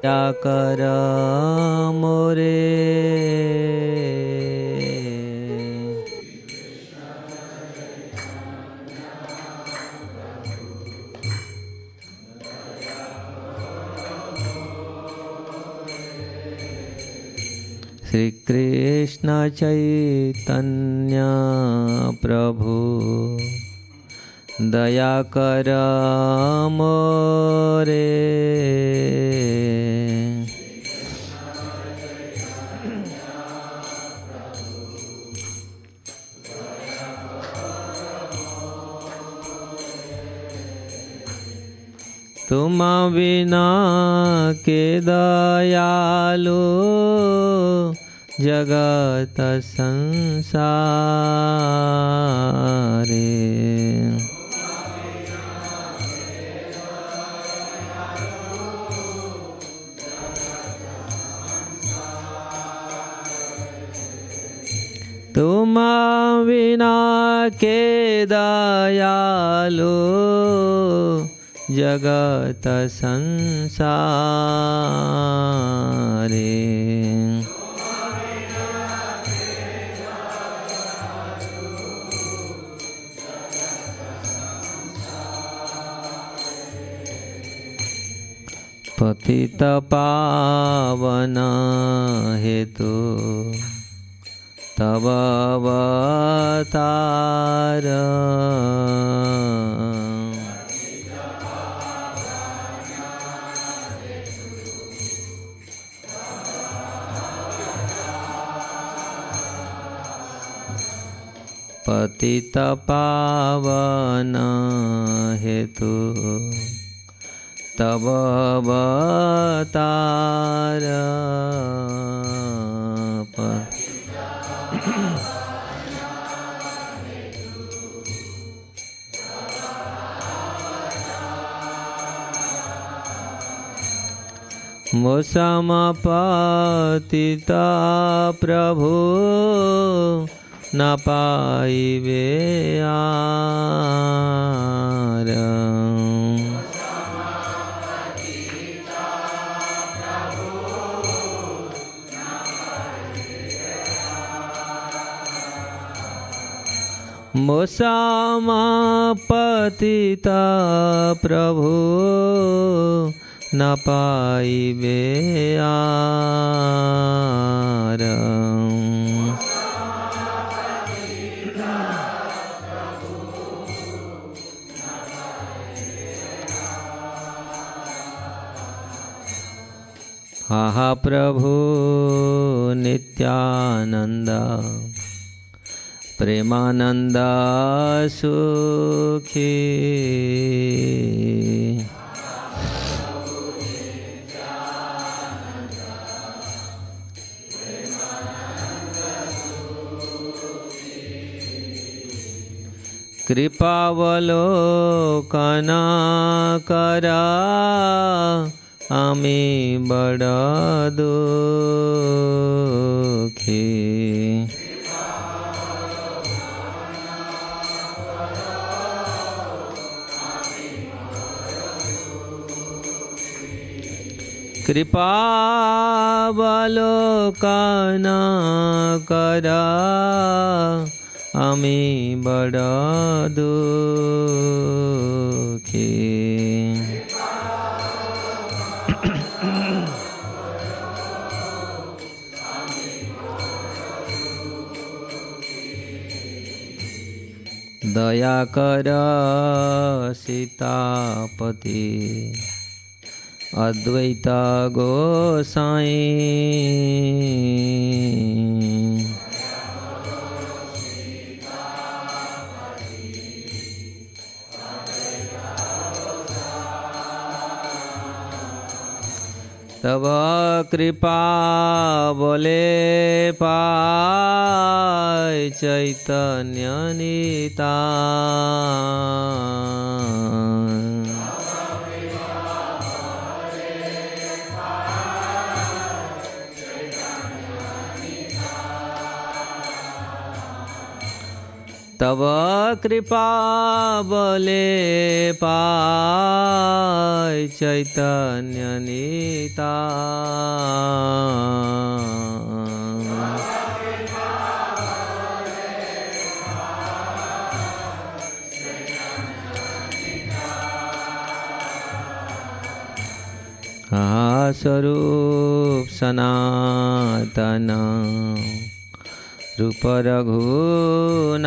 कर मोरे श्री कृष्ण चैतन्य प्रभु दया कर मोरे तुम बिना के दयालु जगत संसारे तुम बिना के दयालु जगत संसारे पतित पावन हेतु तव अवतार पतित पावन हेतु तव अवतार मोसम पतित प्रभु न पाइबे आर मोसम पतित प्रभु न पाइबे आर हा प्रभु नित्यानंद प्रेमानंद सुखी कृपावलोकन करा आमी बड़ दुखी कृपावलोकन करा आमी बड़ दुखी दया कर सीतापति अद्वैत गोसाई तब कृपा बोले पाय चैतन्य निताय तव कृपा बले पाय चैतन्य निताय। स्वरूप सनातन रूप रघुनाथ।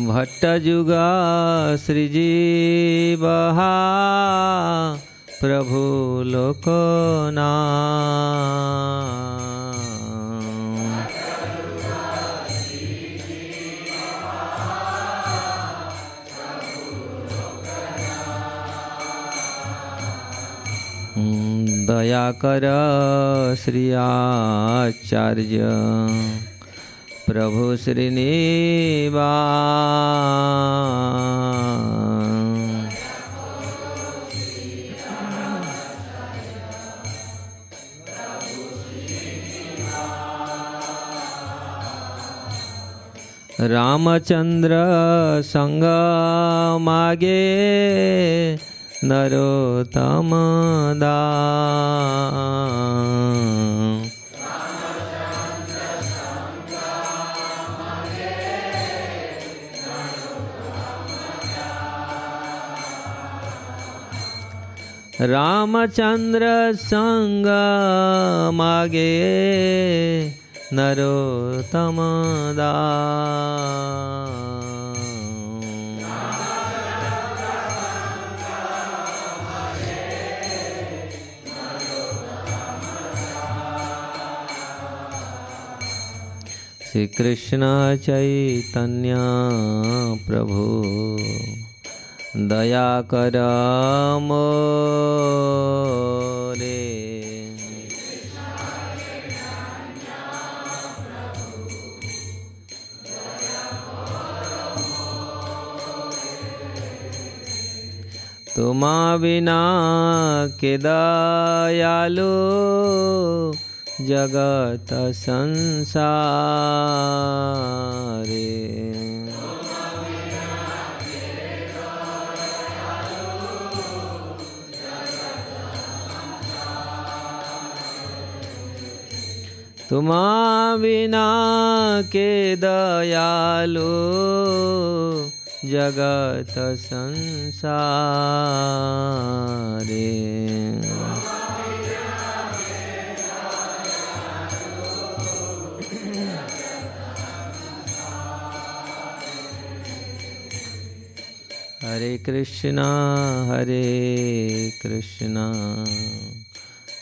भट्टजुगा श्रीजीवहा प्रभु लोकनाथ। दया कर श्री आचार्य प्रभु श्रीनिवास। रामचंद्र संग मागे नरोत्तम दास। रामचंद्र संग मागे नरोत्तम दास। श्री कृष्ण चैतन्य प्रभु दया कर मोरे। तुम बिना के दयालु जगत संसारे। तुम बिना के दयालु जगत संसारे। हरे कृष्णा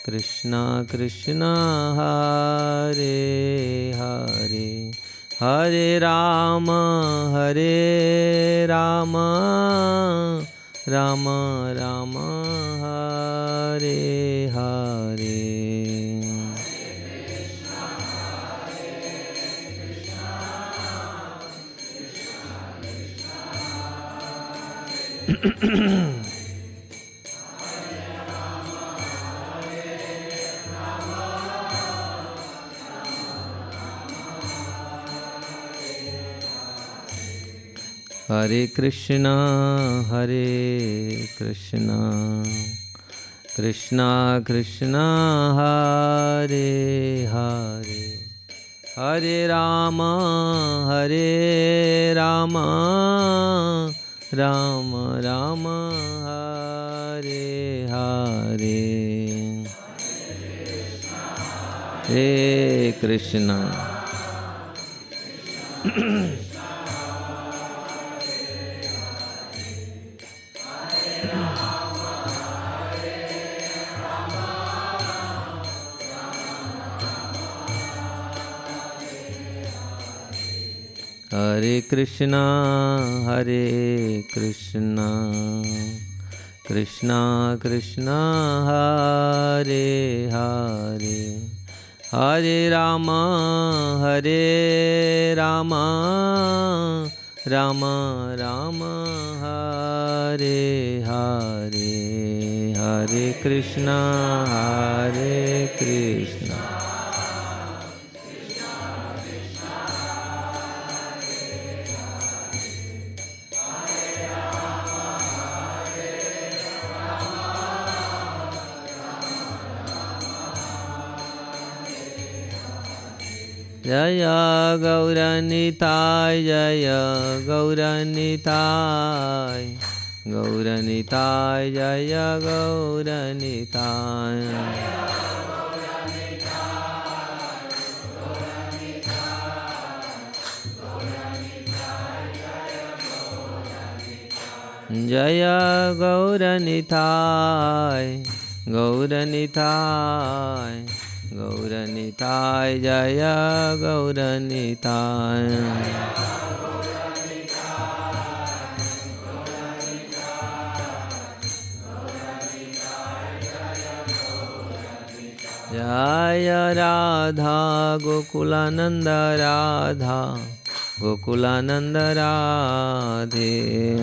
कृष्णा कृष्णा हरे हरे, हरे राम राम राम हरे हरे। हरे कृष्णा कृष्णा कृष्णा हरे हरे, हरे राम राम राम हरे हरे। हे कृष्णा हरे कृष्णा कृष्णा कृष्णा हरे हरे, हरे Ram Rama Rama Hare Hare, Hare Krishna Jaya Gauranitai, Jaya Gauranitai, Gauranitai, Jaya Gauranitai. Jaya Gauranitai, Gauranitai, Gauranitai, Jaya Gauranitai. Jaya Radha Gokulananda Radha, Gokulananda Radhe.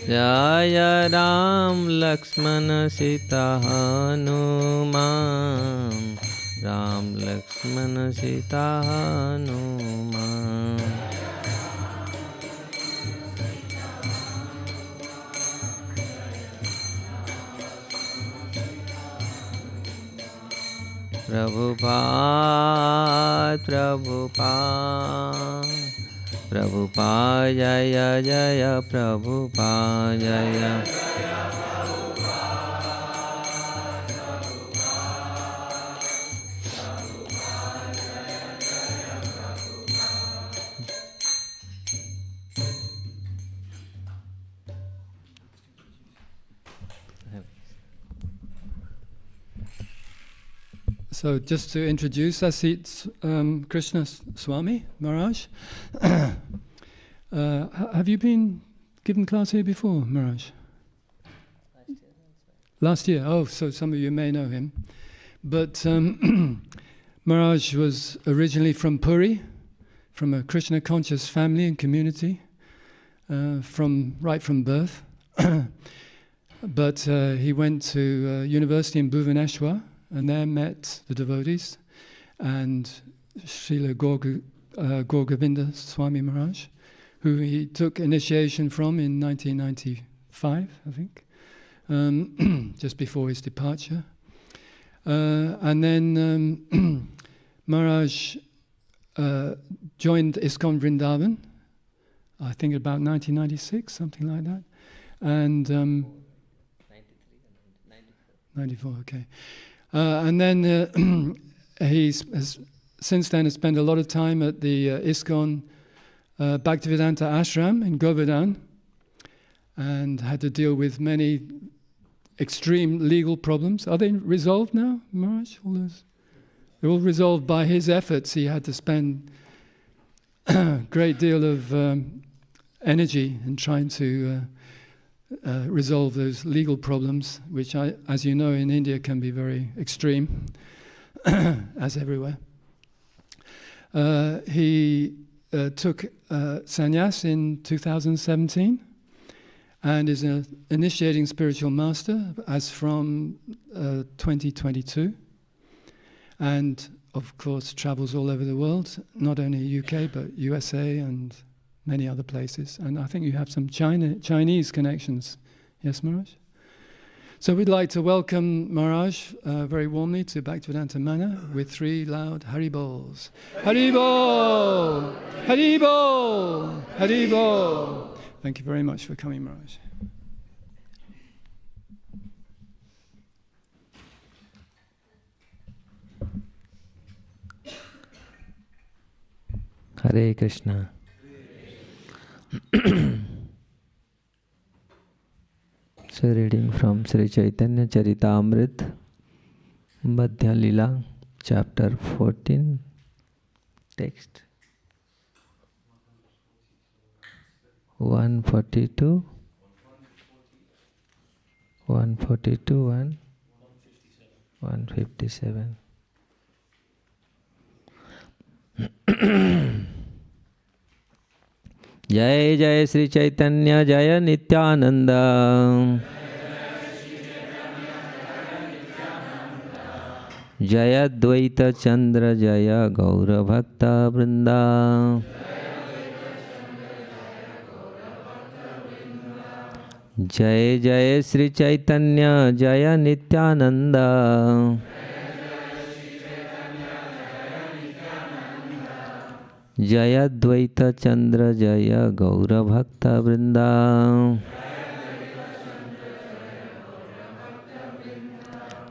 Jaya Ram Lakshmana Sita Hanuman, Ram Lakshmana Sita Hanuman. Prabhupada, Prabhupada, Prabhupada, Jaya Jaya Prabhupada, Jaya. So just to introduce Asita Krishna Swami Maharaj. Have you been given class here before, Maharaj? Last year. Oh, so some of you may know him. But Maharaj was originally from Puri, from a Krishna conscious family and community, right from birth. But he went to university in Bhubaneswar, and there met the devotees and Srila Gaur-Govinda Swami Maharaj, who he took initiation from in 1995, I think, just before his departure. And then Maharaj joined ISKCON Vrindavan, I think about 1996, something like that. And 94, okay. And then has since then spent a lot of time at the ISKCON Bhaktivedanta Ashram in Govardhan, and had to deal with many extreme legal problems. Are they resolved now, Maharaj? They're all resolved by his efforts. He had to spend a great deal of energy in trying to resolve those legal problems, which, as you know, in India can be very extreme, as everywhere. He took sannyas in 2017 and is an initiating spiritual master as from 2022, and of course travels all over the world, not only UK but USA and many other places. And I think you have some Chinese connections. Yes, Maharaj? So we'd like to welcome Maharaj very warmly to Bhaktivedanta Manor with 3 loud Haribols. Haribol! Haribol! Haribol! Thank you very much for coming, Maharaj. Hare Krishna. So reading from Sri Caitanya-Caritāmṛta, Madhya-lilā, chapter 14, text 142, 142 and 157. जय जय श्री चैतन्य जय नित्यानंद। जय द्वैत चंद्र जय गौर भक्त वृंदा। जय जय श्री चैतन्य जय नित्यानंद। जय द्वैत चंद्र जय गौर भक्त वृंदा।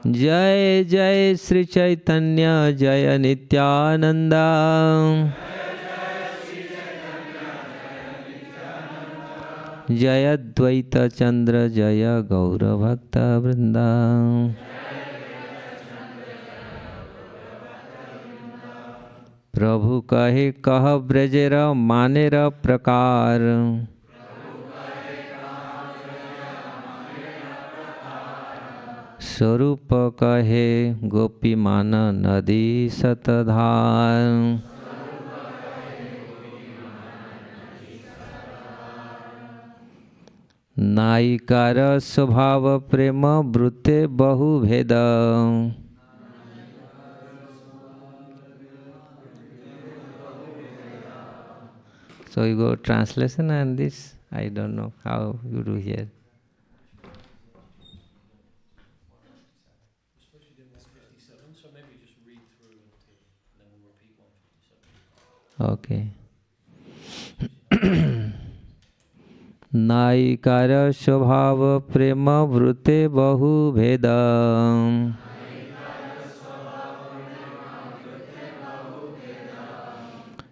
जय जय श्री चैतन्य जय नित्यानंद। जय द्वैत चंद्र जय गौर भक्त वृंदा। प्रभु कहे कह ब्रजेर मानेर प्रकार। स्वरूप कहे गोपी मान नदी सतधार। नायिकार स्वभाव प्रेम वृत्ते बहुभेद। So you go translation and this, I don't know how you do here. Okay. नायिकार स्वभाव प्रेम वृत्ते बहुभेद।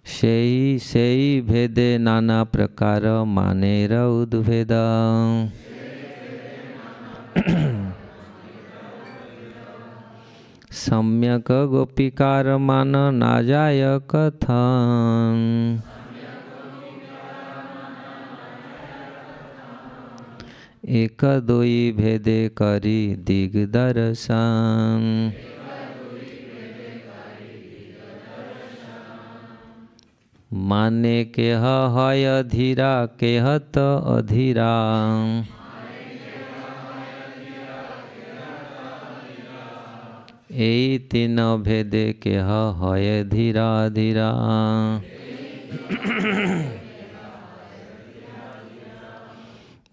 सेई सेई भेदे नाना प्रकार मानेर उद्भेद। सम्यक गोपिकार मान ना जाय कथन। एक दोई भेदे करी दिग्दर्शन। माने केह है धीरा केहत अधीरा। एई तीन भेदे केह है धीरा धीरा।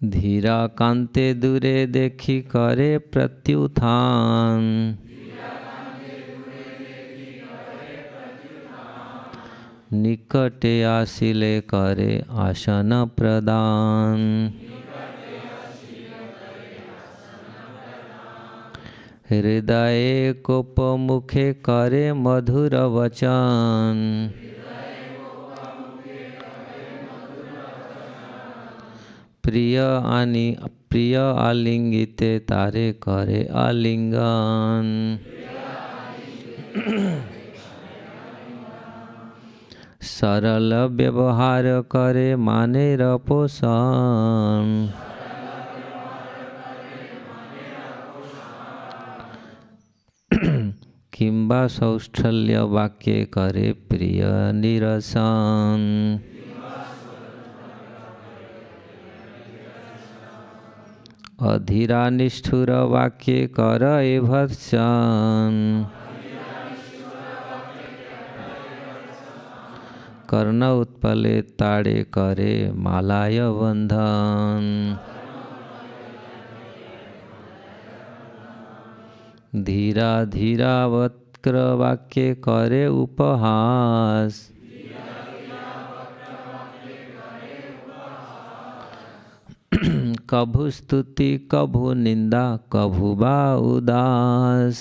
धीरा कांते दूरे देखी करे प्रत्युत्थान। निकटे आसिले करे आसन प्रदान। हृदय कोप मुखे करे मधुर वचन। प्रिय आलिंगिते तारे करे आलिंगन। सरल व्यवहार करे मानेर पोषण। किंबा सौष्ठल्य वाक्य करे प्रिय निरसन। अधीरा निष्ठुर वाक्य करे भर्त्सन। कर्ण उत्पले ताड़े करे मालाय बंधन। धीरा धीरा वक्र वाक्य करे उपहास। कभु स्तुति कभु निंदा कभु बा उदास।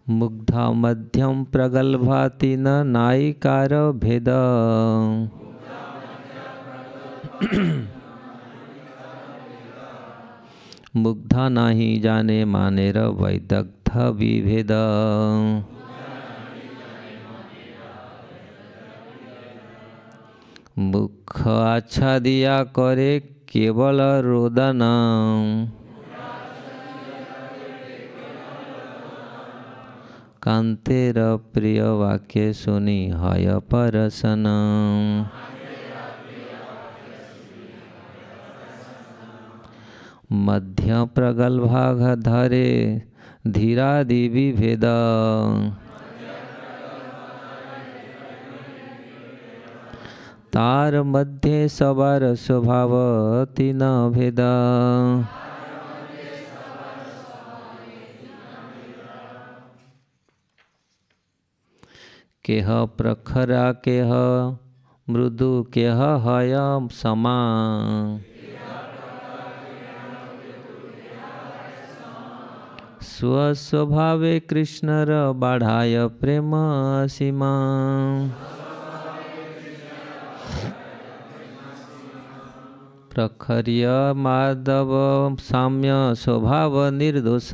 मुग्धा मध्यम प्रगल्भा तीन नायिकार भेद। मुग्धा नाही जाने मानेर वैदग्ध विभेद। मुख अच्छा दिया करे केवल रोदनम कांतेर प्रिय वाक्य सुनी हय परसनम मध्य प्रगल्भाघ धरे धीरादि विभेद तार मध्य सवार स्वभाव तीन भेद केह प्रखरा केह मृदु केह हय समा स्वस्वभावे कृष्णर बाढ़ाय प्रेम सीमा प्रखर्य माधव साम्य स्वभाव निर्दोष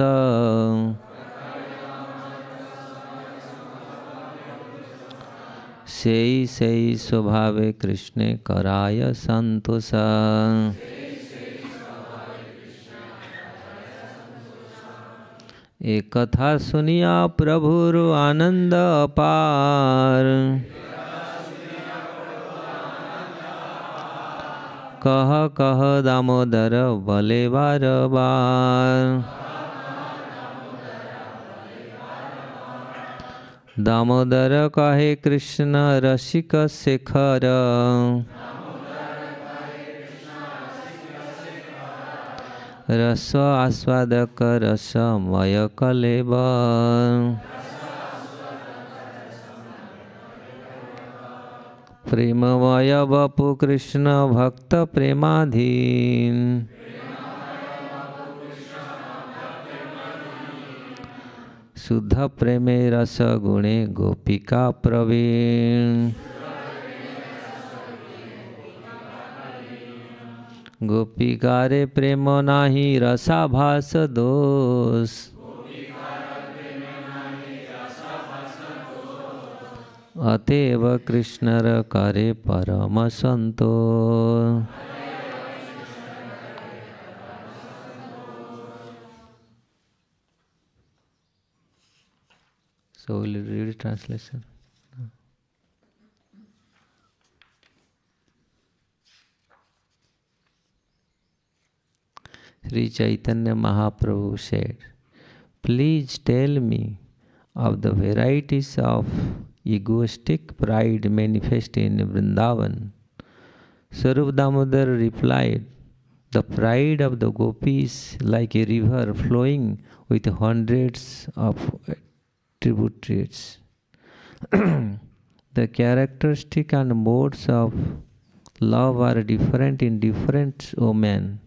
सेई सेई स्वभावे कृष्णे कराय संतोष एक कथा सुनिया प्रभुर आनंद अपार कह कह दामोदर भले बार बार दामोदर कहे कृष्ण रसिक शेखर रस आस्वादक रसमय कलेब प्रेममय वपु कृष्ण भक्त प्रेमाधीन शुद्ध प्रेमे रस गुणे गोपिका प्रवीण गोपिकारे प्रेम नाही रसाभास दोष अतएव कृष्णर करे परम संतोष So we'll read translation. Sri Chaitanya Mahaprabhu said, please tell me of the varieties of egoistic pride manifest in Vrindavan. Sarup Damodar replied, the pride of the gopis like a river flowing with hundreds of tributaries. The characteristic and modes of love are different in different women.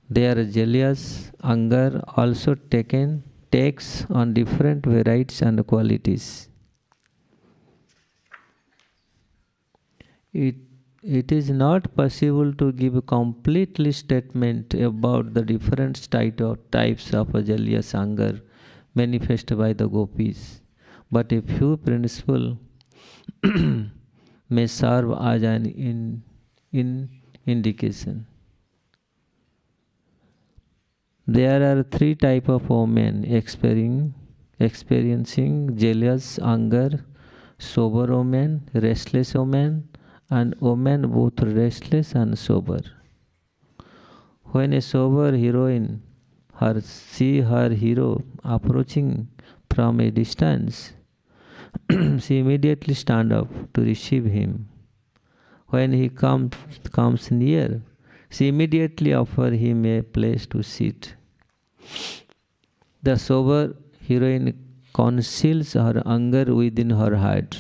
Their jealous anger also takes on different varieties and qualities. It is not possible to give a complete statement about the different types of jealous anger manifested by the gopis, but a few principles may serve as an indication. There are three types of women experiencing jealous anger: sober women, restless women, and women both restless and sober. When a sober heroine see her hero approaching from a distance, she immediately stands up to receive him. When he comes near, she immediately offers him a place to sit. The sober heroine conceals her anger within her heart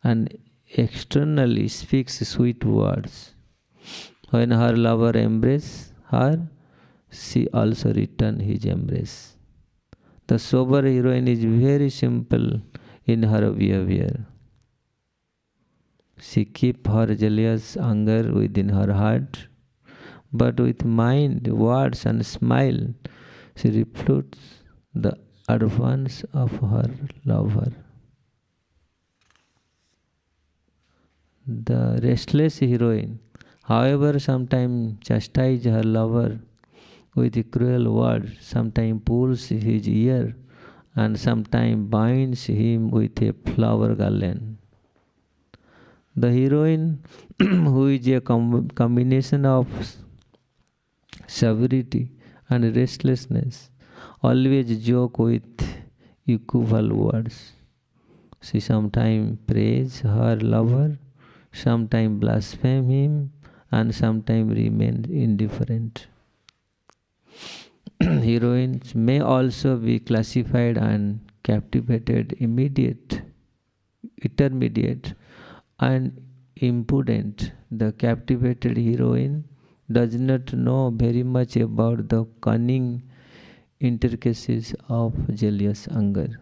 and externally speaks sweet words. When her lover embraces her, she also returns his embrace. The sober heroine is very simple in her behavior. She keeps her jealous anger within her heart, but with mind, words and smile, she reflects the advance of her lover. The restless heroine However, sometimes chastise her lover with cruel words, sometimes pulls his ear, and sometimes binds him with a flower garland. The heroine, who is a combination of severity and restlessness, always joke with equivocal words. She sometimes praise her lover, sometimes blaspheme him, and sometimes remain indifferent. Heroines may also be classified and captivated intermediate, and impudent. The captivated heroine does not know very much about the cunning intricacies of jealous anger.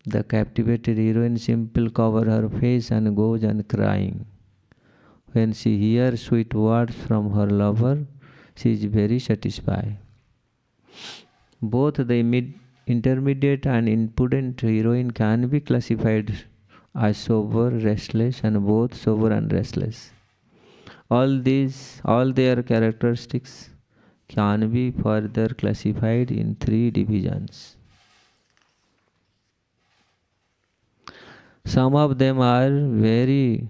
The captivated heroine simply covers her face and goes on crying. When she hears sweet words from her lover, she is very satisfied. Both the intermediate and impudent heroine can be classified as sober, restless, and both sober and restless. All their characteristics can be further classified in 3 divisions. Some of them are very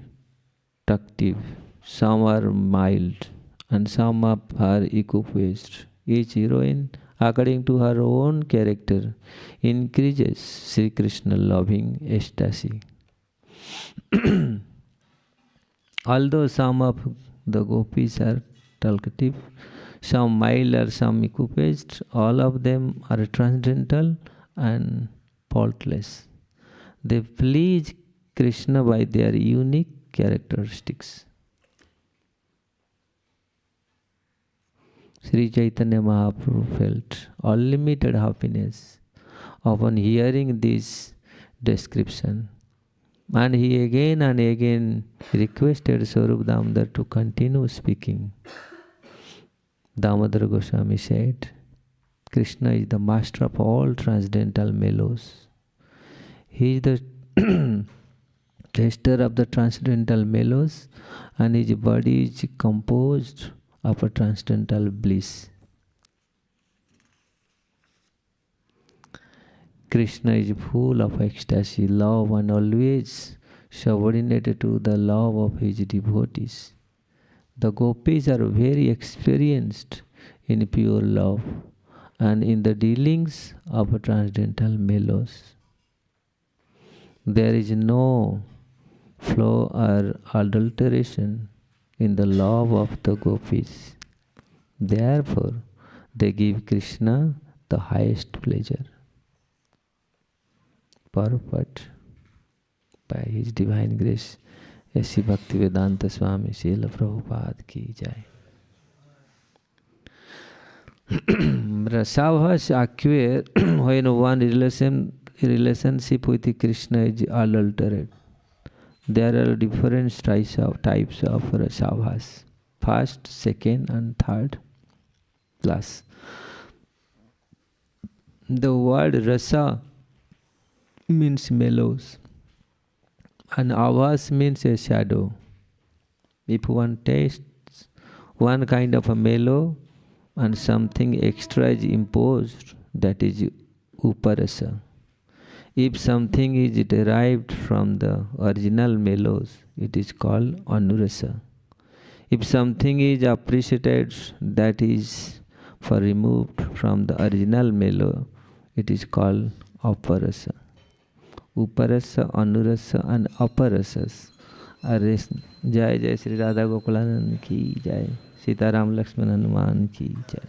talkative, some are mild, and some are equipoised. Each heroine, according to her own character, increases Sri Krishna loving ecstasy. Although some of the gopis are talkative, some mild or some equipoised, all of them are transcendental and faultless. They please Krishna by their unique characteristics. Sri Chaitanya Mahaprabhu felt unlimited happiness upon hearing this description, and he again and again requested Swarup Damodar to continue speaking. Damodar Goswami said, Krishna is the master of all transcendental mellows. He is the taster of the transcendental mellows, and his body is composed of a transcendental bliss. Krishna is full of ecstasy, love, and always subordinated to the love of his devotees. The gopis are very experienced in pure love and in the dealings of transcendental mellows. There is no flaw or adulteration in the love of the gopis. Therefore, they give Krishna the highest pleasure. Purport by His Divine Grace, A.C. Bhaktivedanta Swami Srila Prabhupada ki jai. Rasavas acquire when one relationship with Krishna is adulterated. There are different types of rasavas. First, second, and third class. The word rasa means mellows, and avas means a shadow. If one tastes one kind of a mellow and something extra is imposed, that is uparasa. If something is derived from the original mellows, it is called anurasa. If something is appreciated that is for removed from the original mellow, it is called aparasa. Uparasa, anurasa, and aparasas are Jai Jai Sri Radha Gokulanand ki Jai, Sita Ram Lakshman Hanuman ki Jai.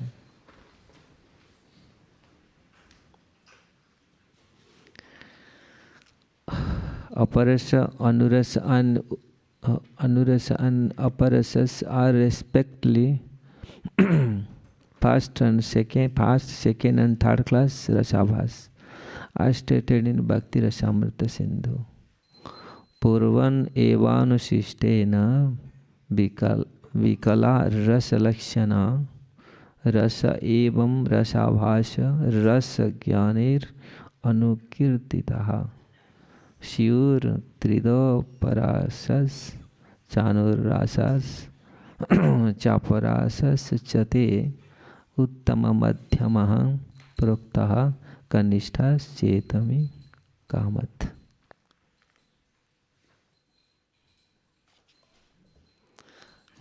Aparasa, anurasa, and aparasas are respectively first, second, and third class rasavas, as stated in Bhakti Rasamrita Sindhu. Purvan evanusistena vikala rasa lakshana rasa evam rasabhasha rasa jnanir anukirtitaha Shiur trido parasas chanur rasas चापरासश्चते उत्तममध्यमः प्रोक्तः कनिष्ठश्चेतमि कामत्.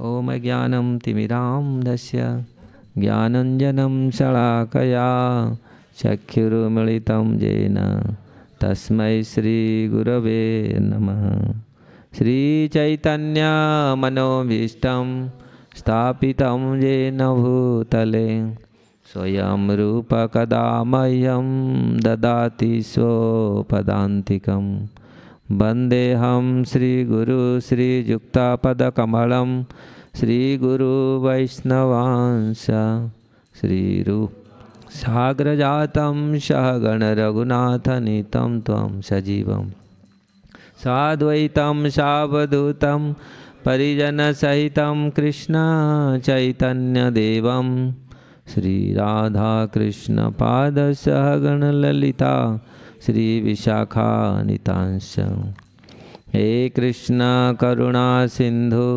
ओम ज्ञानं तिमिरान्धस्य ज्ञानञ्जनं शलाकया चक्षुरुमिलितं येन तस्मै श्रीगुरवे नमः. श्रीचैतन्यमनोभीष्टं स्थापितं येन भूतले स्वयं रूप कदा मह्यं ददाति स्वपदान्तिकं. वन्देऽहं श्रीगुरु श्रीयुक्तपदकमलं श्रीगुरु वैष्णवांश श्रीरूप साग्रजातं सहगण रघुनाथनीतं त्वं सजीवं साद्वैतं सावधूतं परिजनसहितं कृष्ण चैतन्यदेवं श्रीराधाकृष्णपादसहगण ललिता श्रीविशाखानितांश. हे कृष्ण करुणा सिंधु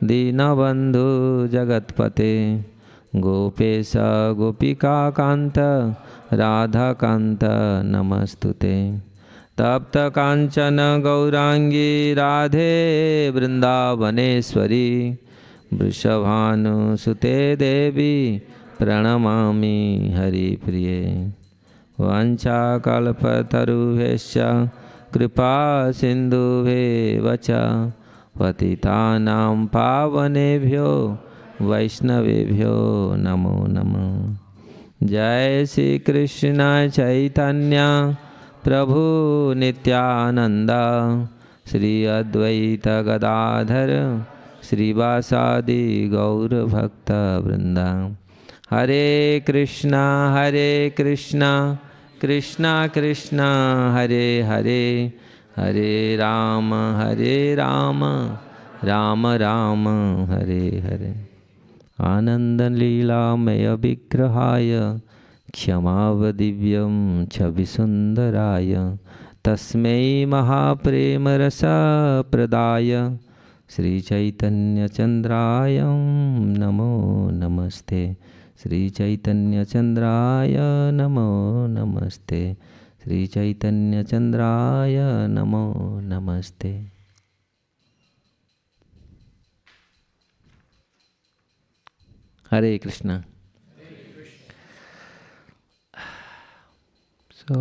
दीनबंधु जगत्पते गोपेश गोपिकाकांत राधाकांत नमस्तुते. तप्त कांचन गौरांगी राधे वृंदावनेश्वरी वृषभानुसुते देवी प्रणमामि हरिप्रिये. वाञ्छाकल्पतरुभ्यश्च कृपा सिन्धुभ्येव च पतितानां पावनेभ्यो वैष्णवेभ्यो नमो नमः. जय श्री कृष्ण चैतन्य प्रभु नित्यानंद श्री अद्वैत गदाधर श्रीवासादि गौर भक्त वृंदा. हरे कृष्णा कृष्णा कृष्णा हरे हरे हरे राम राम राम हरे हरे. आनन्दलीलामय विग्रहाय क्षमावदिव्यं छविसुन्दराय तस्मै महाप्रेमरसप्रदाय श्रीचैतन्यचन्द्राय नमो नमस्ते. श्रीचैतन्यचन्द्राय नमो नमस्ते. श्रीचैतन्यचन्द्राय नमो नमस्ते. Hare Krishna. So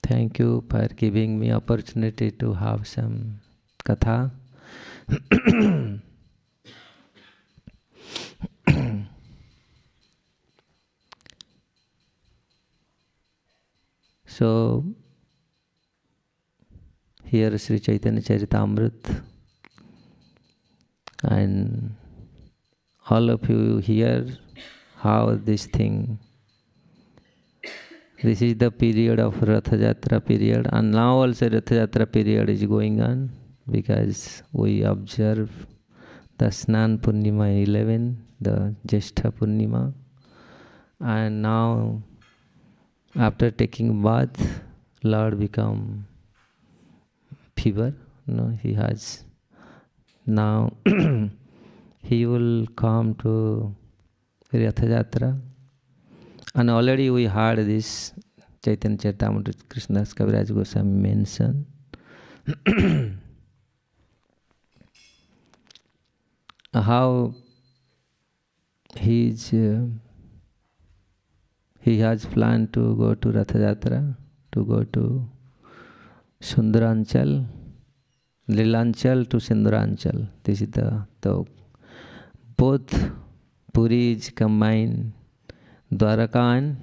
thank you for giving me opportunity to have some katha. So here Sri Caitanya-Caritāmṛta, and all of you hear how this thing, this is the period of Ratha Jatra period, and now also Ratha Jatra period is going on, because we observe the Snan Purnima 11, the Jyeshtha Purnima, and now after taking bath, Lord become fever. No, he has now he will come to Ratha Jatra, and already we heard this Caitanya-Caritāmṛta Krishnadas Kaviraj Goswami mention how he has planned to go to Ratha Jatra, to go to Sundaranchal, Lilanchal to Sundaranchal. This is the both Puri is combined, Dwaraka and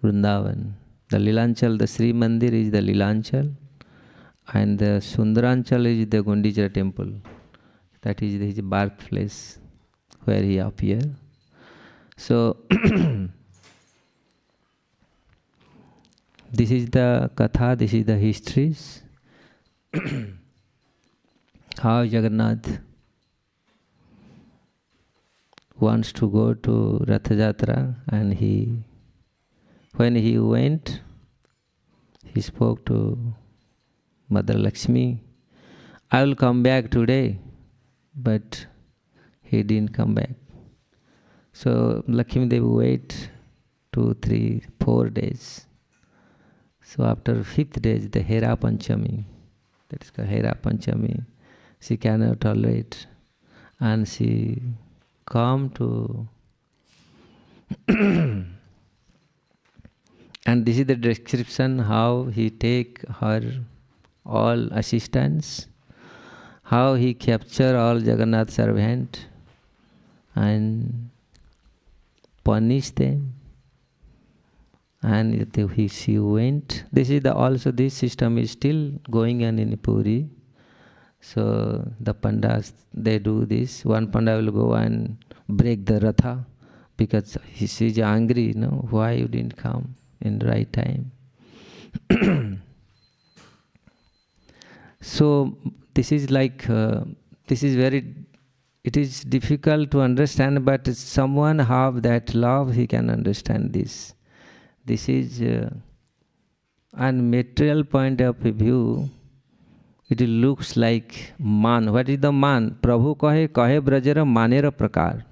Vrindavan. The Lilanchal, the Sri Mandir is the Lilanchal, and the Sundaranchal is the Gundicha temple. That is his birthplace where he appeared. So this is the katha, this is the histories. How Jagannath wants to go to Ratha Jatra, and when he went, he spoke to Mother Lakshmi, I will come back today, but he didn't come back. So Lakshmi Devi wait 2, 3, 4 days. So after 5th day, the Hera Panchami, that is called Hera Panchami, she cannot tolerate, and she come to and this is the description how he take her all assistants, how he capture all Jagannath servant and punish them, and she went. This is also this system is still going on in Puri. So the pandas, they do this. One panda will go and break the ratha because he is angry, why you didn't come in the right time. So this is like, it is difficult to understand, but someone have that love, he can understand this. This is, on material point of view, it looks like man. What is the man? Prabhu kahe brajara manera prakar.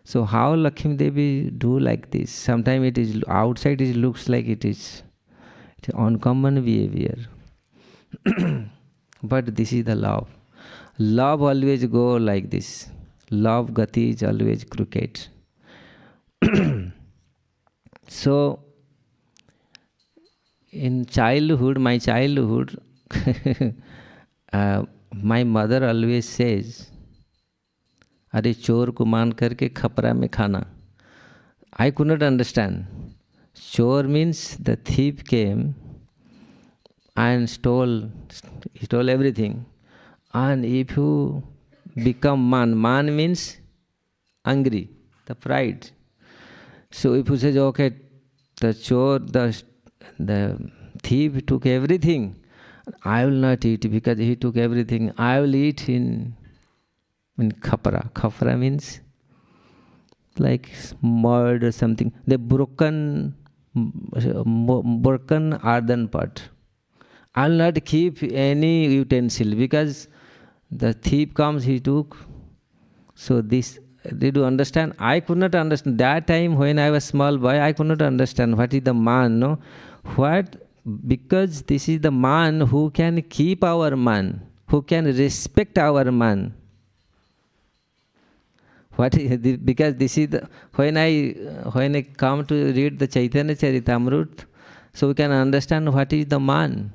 So how Lakshmi Devi do like this? Sometimes it is outside, it looks like it is uncommon behavior. But this is the love. Love always go like this. Love gati is always crooked. So in childhood, my childhood, my mother always says, अरे चोर को मान करके खपरा में खाना. I could not understand. Chor means the thief came and stole everything. And if you become man means angry, the pride. So if you say, okay, the chor, the thief took everything, I will not eat because he took everything. I will eat in khapra. Khapra means like mud or something. The broken earthen pot. I will not keep any utensil because the thief comes, he took. So this, did you understand? I could not understand. That time when I was small boy, I could not understand what is the man, no? What? Because this is the man who can keep our man, who can respect our man. Because this is the, when I come to read the Caitanya-Caritāmṛta, so we can understand what is the man.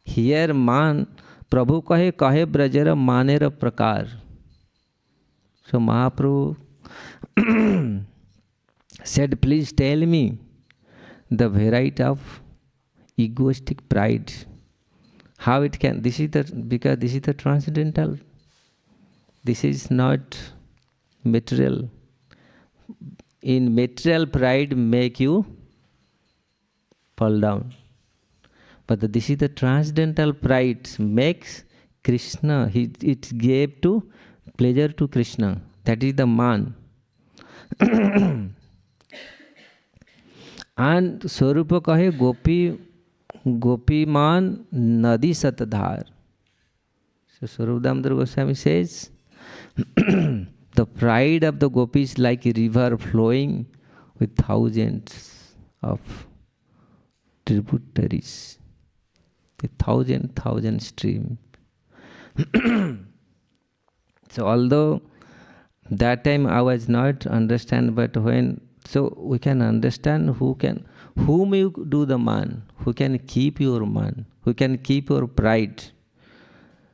Here man, Prabhu kahe brajara manera prakar. So Mahaprabhu said, please tell me the variety of egoistic pride. How it can, because this is the transcendental. This is not material. In material, pride make you fall down. But this is the transcendental pride makes Krishna, it gave to pleasure to Krishna. That is the man. And Swarupa kahe gopi man nadi satadhar. So Swarup Damodar Goswami says, the pride of the gopis like a river flowing with thousands of tributaries, a thousand streams. So although that time I was not understand, but when, so we can understand whom you do the man, who can keep your man, who can keep your pride.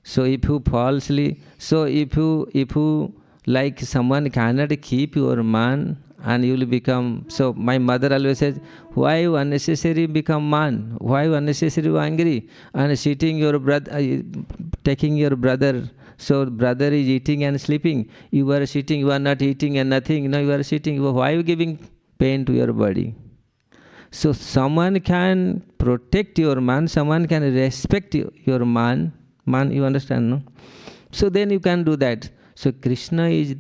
So if you falsely, so if you like someone cannot keep your man, and you will become, so my mother always says, why you unnecessarily become man? Why you unnecessarily angry? And sitting your brother, taking your brother, so brother is eating and sleeping. You are sitting, you are not eating and nothing. No, you are sitting. Why are you giving pain to your body? So someone can protect your man, someone can respect your man. Man, you understand, no? So then you can do that. So Krishna is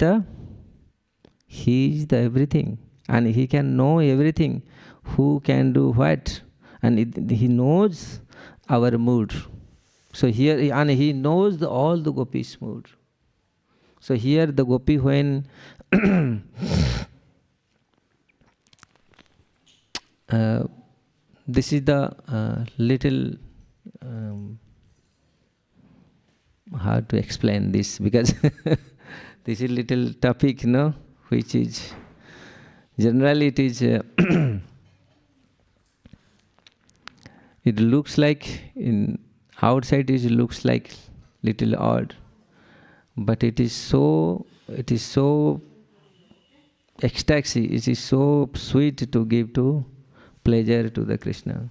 He is the everything, and He can know everything. Who can do what? And He knows our mood. So here, and he knows all the gopis' mood. So here the gopi, when this is the little, how to explain this, because this is little topic, no, which is, generally it is, it looks like, in outside it looks like little odd, but it is so ecstasy, it is so sweet to give to pleasure to the Krishna.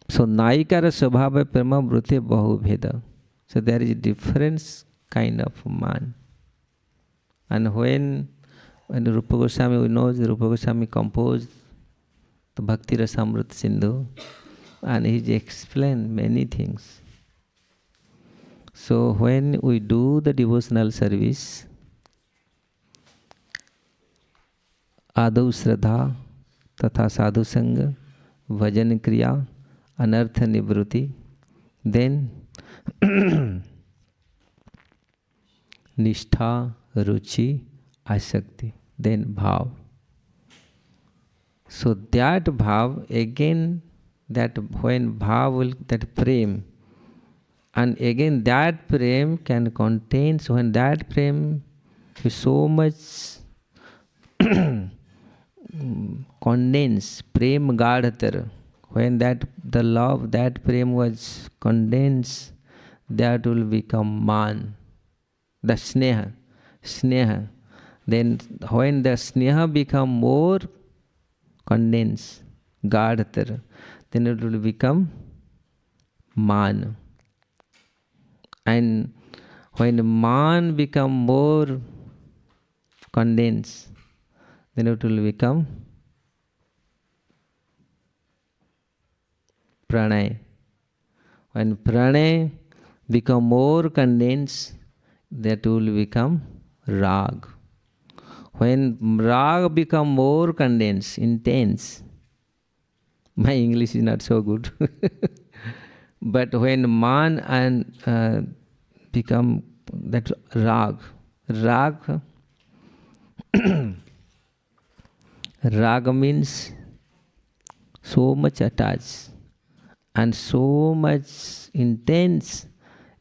So Naikara Swabhava Prema Vrute Bahu Bheda. So there is different kind of man. And when Rupa Goswami, we know Rupa Goswami composed the Bhakti Rasamrita Sindhu, and he explained many things. So when we do the devotional service, Adau Shraddha, Tatha Sadhu Sangha, Bhajan Kriya, Anartha Nivruti, then Nishtha, Ruchi, Asakti, then Bhav. So that Bhav, again, that when Bhav will, that Prem, and again that Prem can contain, so when that Prem is so much condensed, Prem Gadhatar, when that the love, that Prem was condensed, that will become Man, the Sneha. Then when the Sneha become more condensed, Gadhatar, then it will become Man. And when Man become more condensed, then it will become Pranay. When Pranay become more condensed, that will become Rag. When Rag become more condensed, intense, my English is not so good. But when Man and become that Rag, Rag means so much attached and so much intense,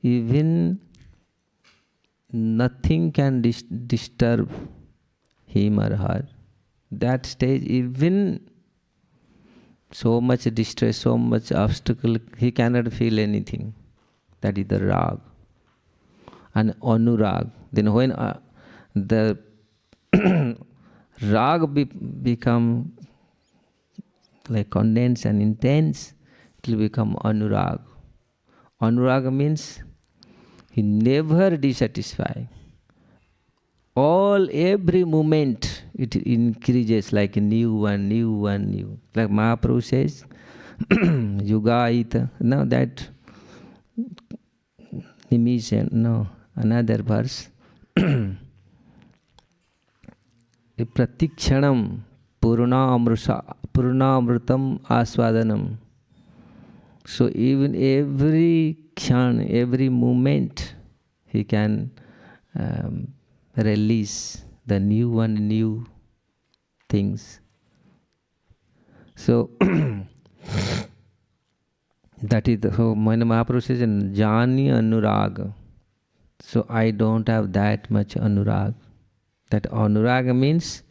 even nothing can disturb him or her. That stage, even so much distress, so much obstacle, he cannot feel anything. That is the Rag. And Anurag. Then when the Rag become like condensed and intense, it will become Anurag. Anurag means he never dissatisfied. Every moment it increases like a new one. Like Mahaprabhu says, Yugaita. Now that Nimishan, no, another verse. Pratikshanam Purnamrutam Aswadanam. So even every kshan, every moment, he can release the new things. So that is so when Mahaprabhu says Jani Anurag. So I don't have that much Anurag. That Anurag means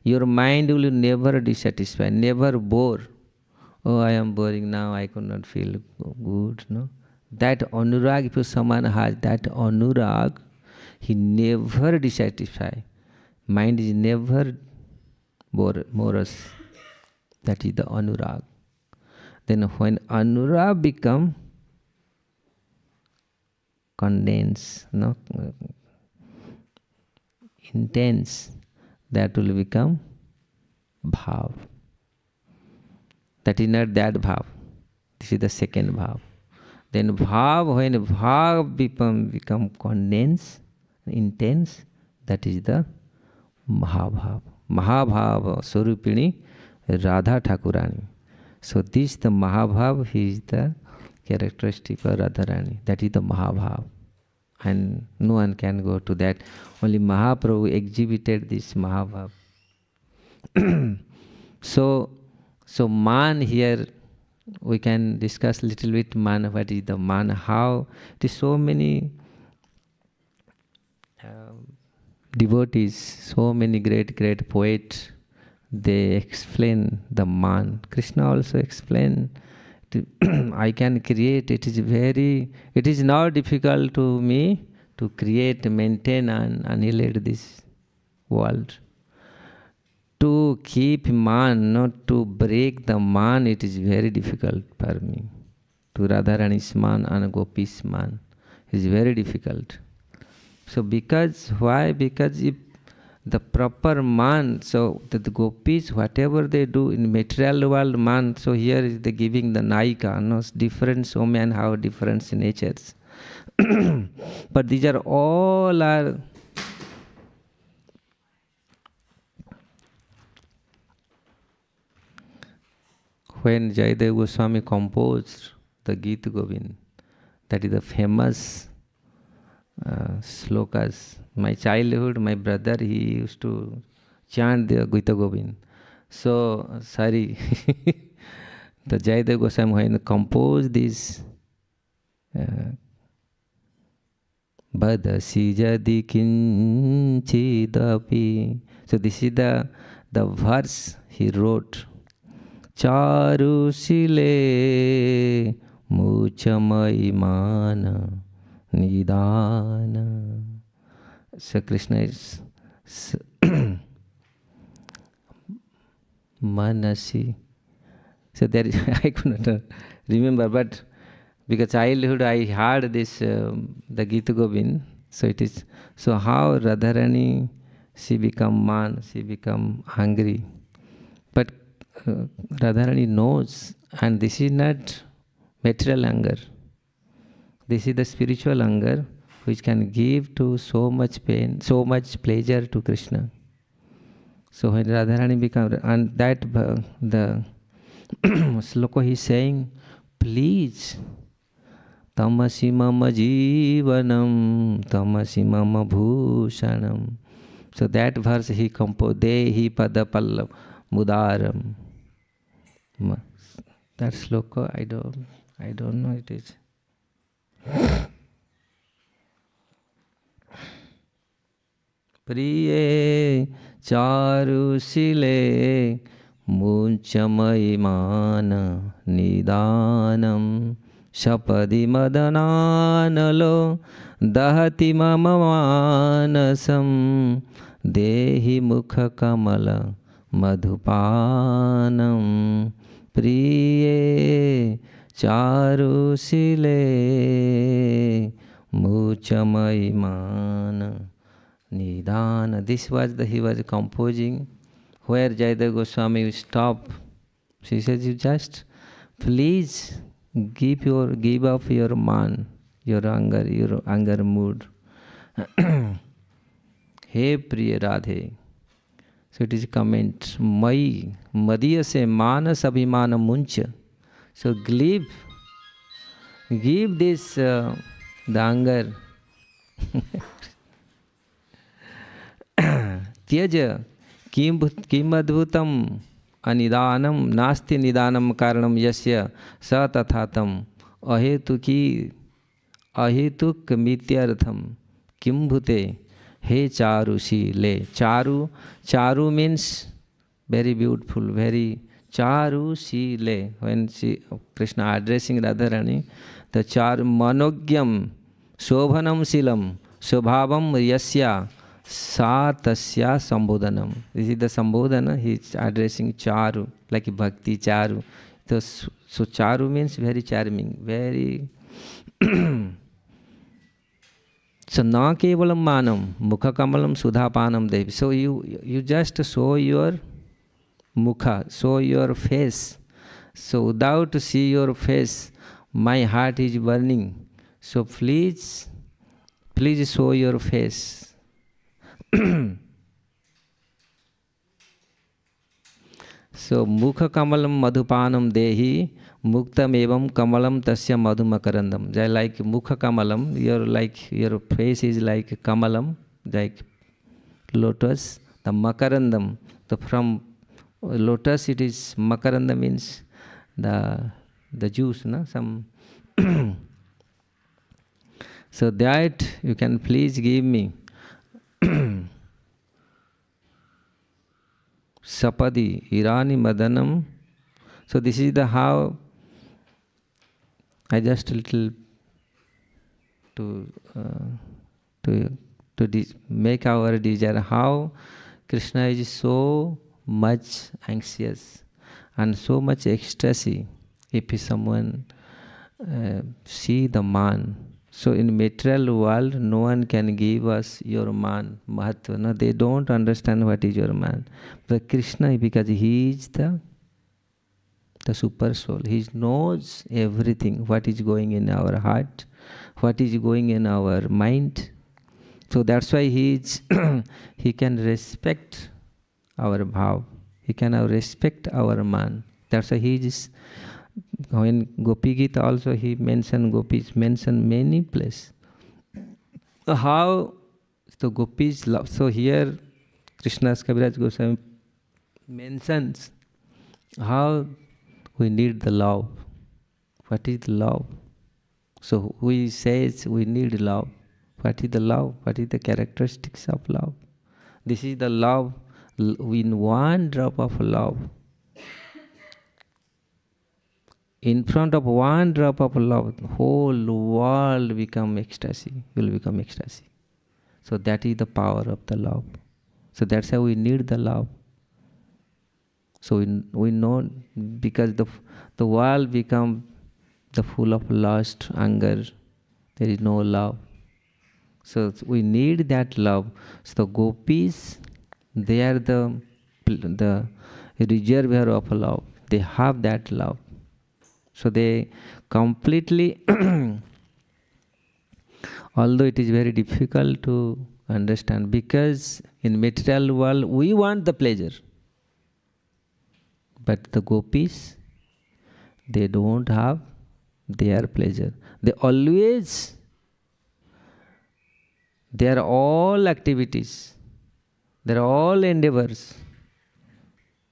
your mind will never dissatisfied, never bore. Oh, I am boring now, I could not feel good. No, that Anurag, if someone has that Anurag, he never dissatisfied. Mind is never morose. That is the Anurag. Then when Anurag become condensed, no, intense, that will become Bhav. That is not that Bhav. This is the second Bhav. Then Bhav, when Bhav become condensed, intense, that is the Mahabhav. Mahabhav Swarupini Radha Thakurani. So this the Mahabhav, he is the characteristic of Radharani. That is the Mahabhav. And no one can go to that. Only Mahaprabhu exhibited this Mahabhav. So man here, we can discuss a little bit man, what is the man, how it is so many devotees, so many great poets, they explain the man. Krishna also explained, I can create, it is not difficult to me to create, maintain and annihilate this world. To keep man, not to break the man, it is very difficult for me. To Radharani's man and Gopi's man, it is very difficult. So why? Because if the proper man, so that the Gopis, whatever they do in material world man, so here is the giving the Naika, no, different women have different natures. But these are all are when Jayadeva Goswami composed the Gita Govind, that is the famous slokas. My childhood, my brother, he used to chant the Gita Govind. So, sorry, the Jayadeva Goswami when composed this Badasi jadi kinchidapi. So this is the verse he wrote. Charu sile muchamai mana nidana. So Krishna is manasi. So there is, I could not remember, but because childhood I heard this the Gita Govind. So it is, so how Radharani, she become man, she become hungry. But Radharani knows, and this is not material hunger. This is the spiritual hunger which can give to so much pain, so much pleasure to Krishna. So when Radharani becomes, and that the sloka he is saying, please, tamasi mama jivanam, tamasi mama bhushanam. So that verse he composed, dehi pada pallav mudaram. That sloka, I don't know it is. Priye charu sile munchamai mana nidanam shapadi madananalo dahati mama manasam dehi mukha kamala madhupanam priye charu sile muchamai mana nidana. This was he was composing where Jayadeva Goswami stopped. She says, you just please give up your man, your anger mood. Hey Priya Radhe. So it is a comment. Mai Madhya se manas abhimana muncha. So give this the anger. Tyaja kim adbhutam anidanam nasti nidanam karanam yasya sa tathatam ahetuk mityartham kim bhute he charu shile. Charu means very beautiful, very charu shile. When Krishna addressing Radharani, the charu manogyam shobhanam shilam shobhavam yasya sa tasya sambodhanam. This is the sambodhana, he is addressing charu, like bhakti charu. So charu means very charming, very so na kevalam manam mukha kamalam sudhapanam devi. So you just show your mukha, show your face. So without to see your face, my heart is burning. So please show your face. So mukha kamalam madhupanam dehi muktam evam kamalam tasya madhumakarandam. They like mukha kamalam, your face is like kamalam, like lotus. The makarandam, from lotus it is makaranda, means the juice, no? Some so that you can please give me sapadi irani madanam. So this is the how I just a little to make our desire, how Krishna is so much anxious and so much ecstasy if someone see the man. So in material world, no one can give us your man, mahatva. No, they don't understand what is your man. But Krishna, because he is the super soul, he knows everything, what is going in our heart, what is going in our mind. So that's why he can respect our bhav. He can respect our man. That's why he is. When Gopi Gita also he mentioned, Gopis mentioned many places. How the Gopis love. So here Krishna's Kaviraj Goswami mentions how we need the love. What is the love? So we says we need love. What is the love? What is the characteristics of love? This is the love, in one drop of love. In front of one drop of love, the whole world will become ecstasy. So that is the power of the love. So that's how we need the love. So we know, because the world become full of lust, anger, there is no love. So we need that love. So the gopis, they are the reservoir of love. They have that love. So they completely, although it is very difficult to understand, because in material world we want the pleasure. But the gopis, they don't have their pleasure. They are all activities, they are all endeavors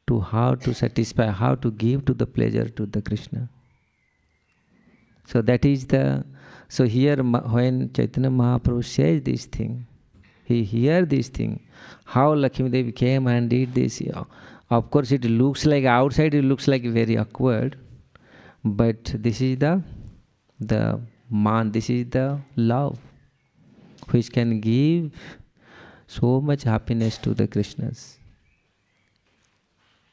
to how to satisfy, how to give to the pleasure to the Krishna. So that is so here when Chaitanya Mahaprabhu says this thing, he hears this thing, how Lakshmi Devi came and did this. Of course it looks like, outside it looks like very awkward, but this is the man, this is the love which can give so much happiness to the Krishnas.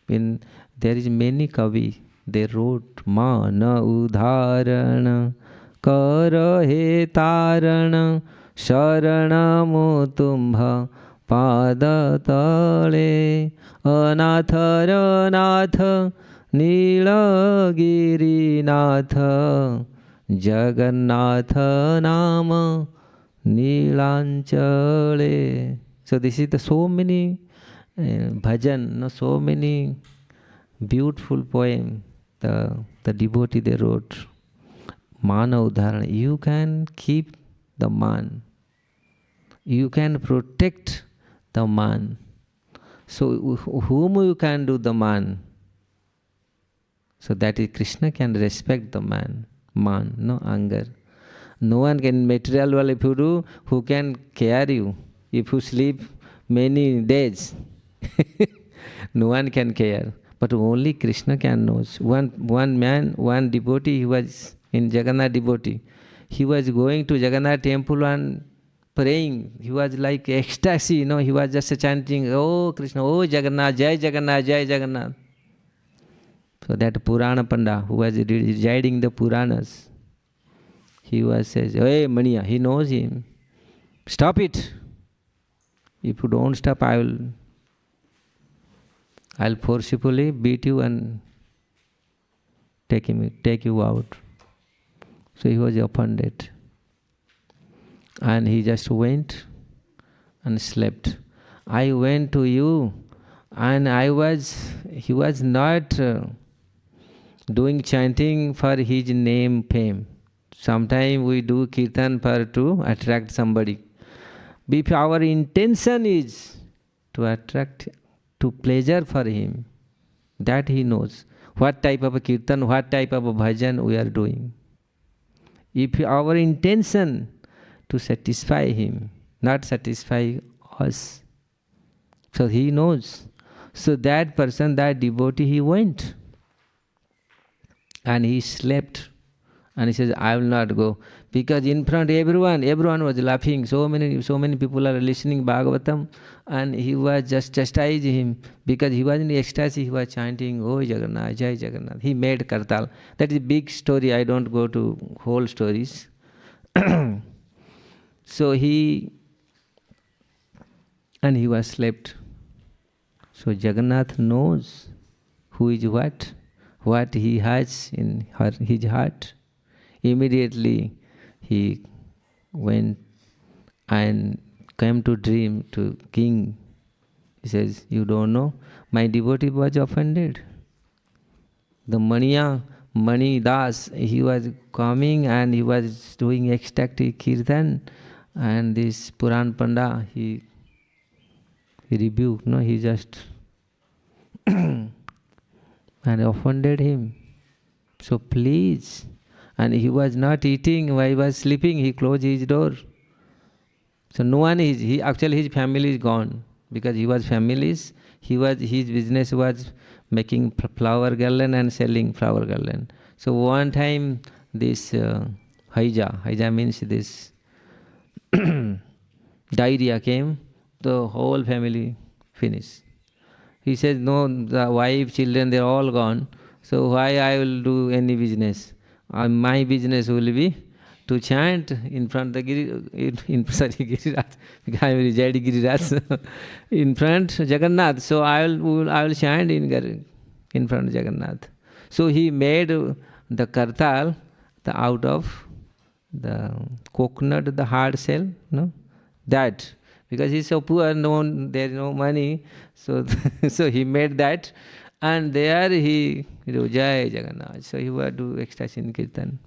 There is many kavi, they wrote mana udharana kara he tarana sharana mutumbha pada tale anathara natha nilagiri natha jagannatha nama nilanchale. So this is the so many bhajan, so many beautiful poem the devotee they wrote. Mana udharana, you can keep the man, you can protect the man. So whom you can do the man? So that is Krishna can respect the man, no anger. No one can, material world if you do, who can care you? If you sleep many days, no one can care. But only Krishna can know. One man, one devotee, he was in Jagannath devotee. He was going to Jagannath temple and praying. He was like ecstasy, he was just chanting, oh Krishna, oh Jagannath, Jai Jagannath, Jai Jagannath. So that Purana Panda, who was residing the Puranas, he was says, hey Maniya, he knows him. Stop it. If you don't stop, I'll forcibly beat you and take you out. So he was offended. And he just went and slept. I went to you And he was not doing chanting for his name fame. Sometimes we do kirtan to attract somebody. If our intention is to attract, to pleasure for him, that he knows what type of a kirtan, what type of a bhajan we are doing. If our intention to satisfy him, not satisfy us, so he knows. So that person, that devotee, he went and he slept. And he says, I will not go. Because in front of everyone was laughing. So many people are listening Bhagavatam, and he was just chastising him because he was in ecstasy. He was chanting, Oh Jagannath, Jai Jagannath. He made kartal. That is a big story. I don't go to whole stories. So he was slept. So Jagannath knows who is what he has in his heart. Immediately he went and came to dream to king. He says, you don't know, my devotee was offended. The Mani Das, he was coming and he was doing ecstatic kirtan, and this Puran Panda, he rebuked, he just and offended him. So please. And he was not eating, while he was sleeping, he closed his door. So no one is, actually his family is gone, because he was families, his business was making flower garland and selling flower garland. So one time this Haija means this diarrhea came, the whole family finished. He says, no, the wife, children, they're all gone, so why I will do any business? My business will be to chant in front of the Giriraj, because I will reside Giriraj, in front of Jagannath. So I will chant in front of Jagannath. So he made the kartal out of the coconut, the hard shell, that. Because he's so poor, there is no money, so so he made that. And there he Jai Jagannath. So he would do ecstasy in kirtan.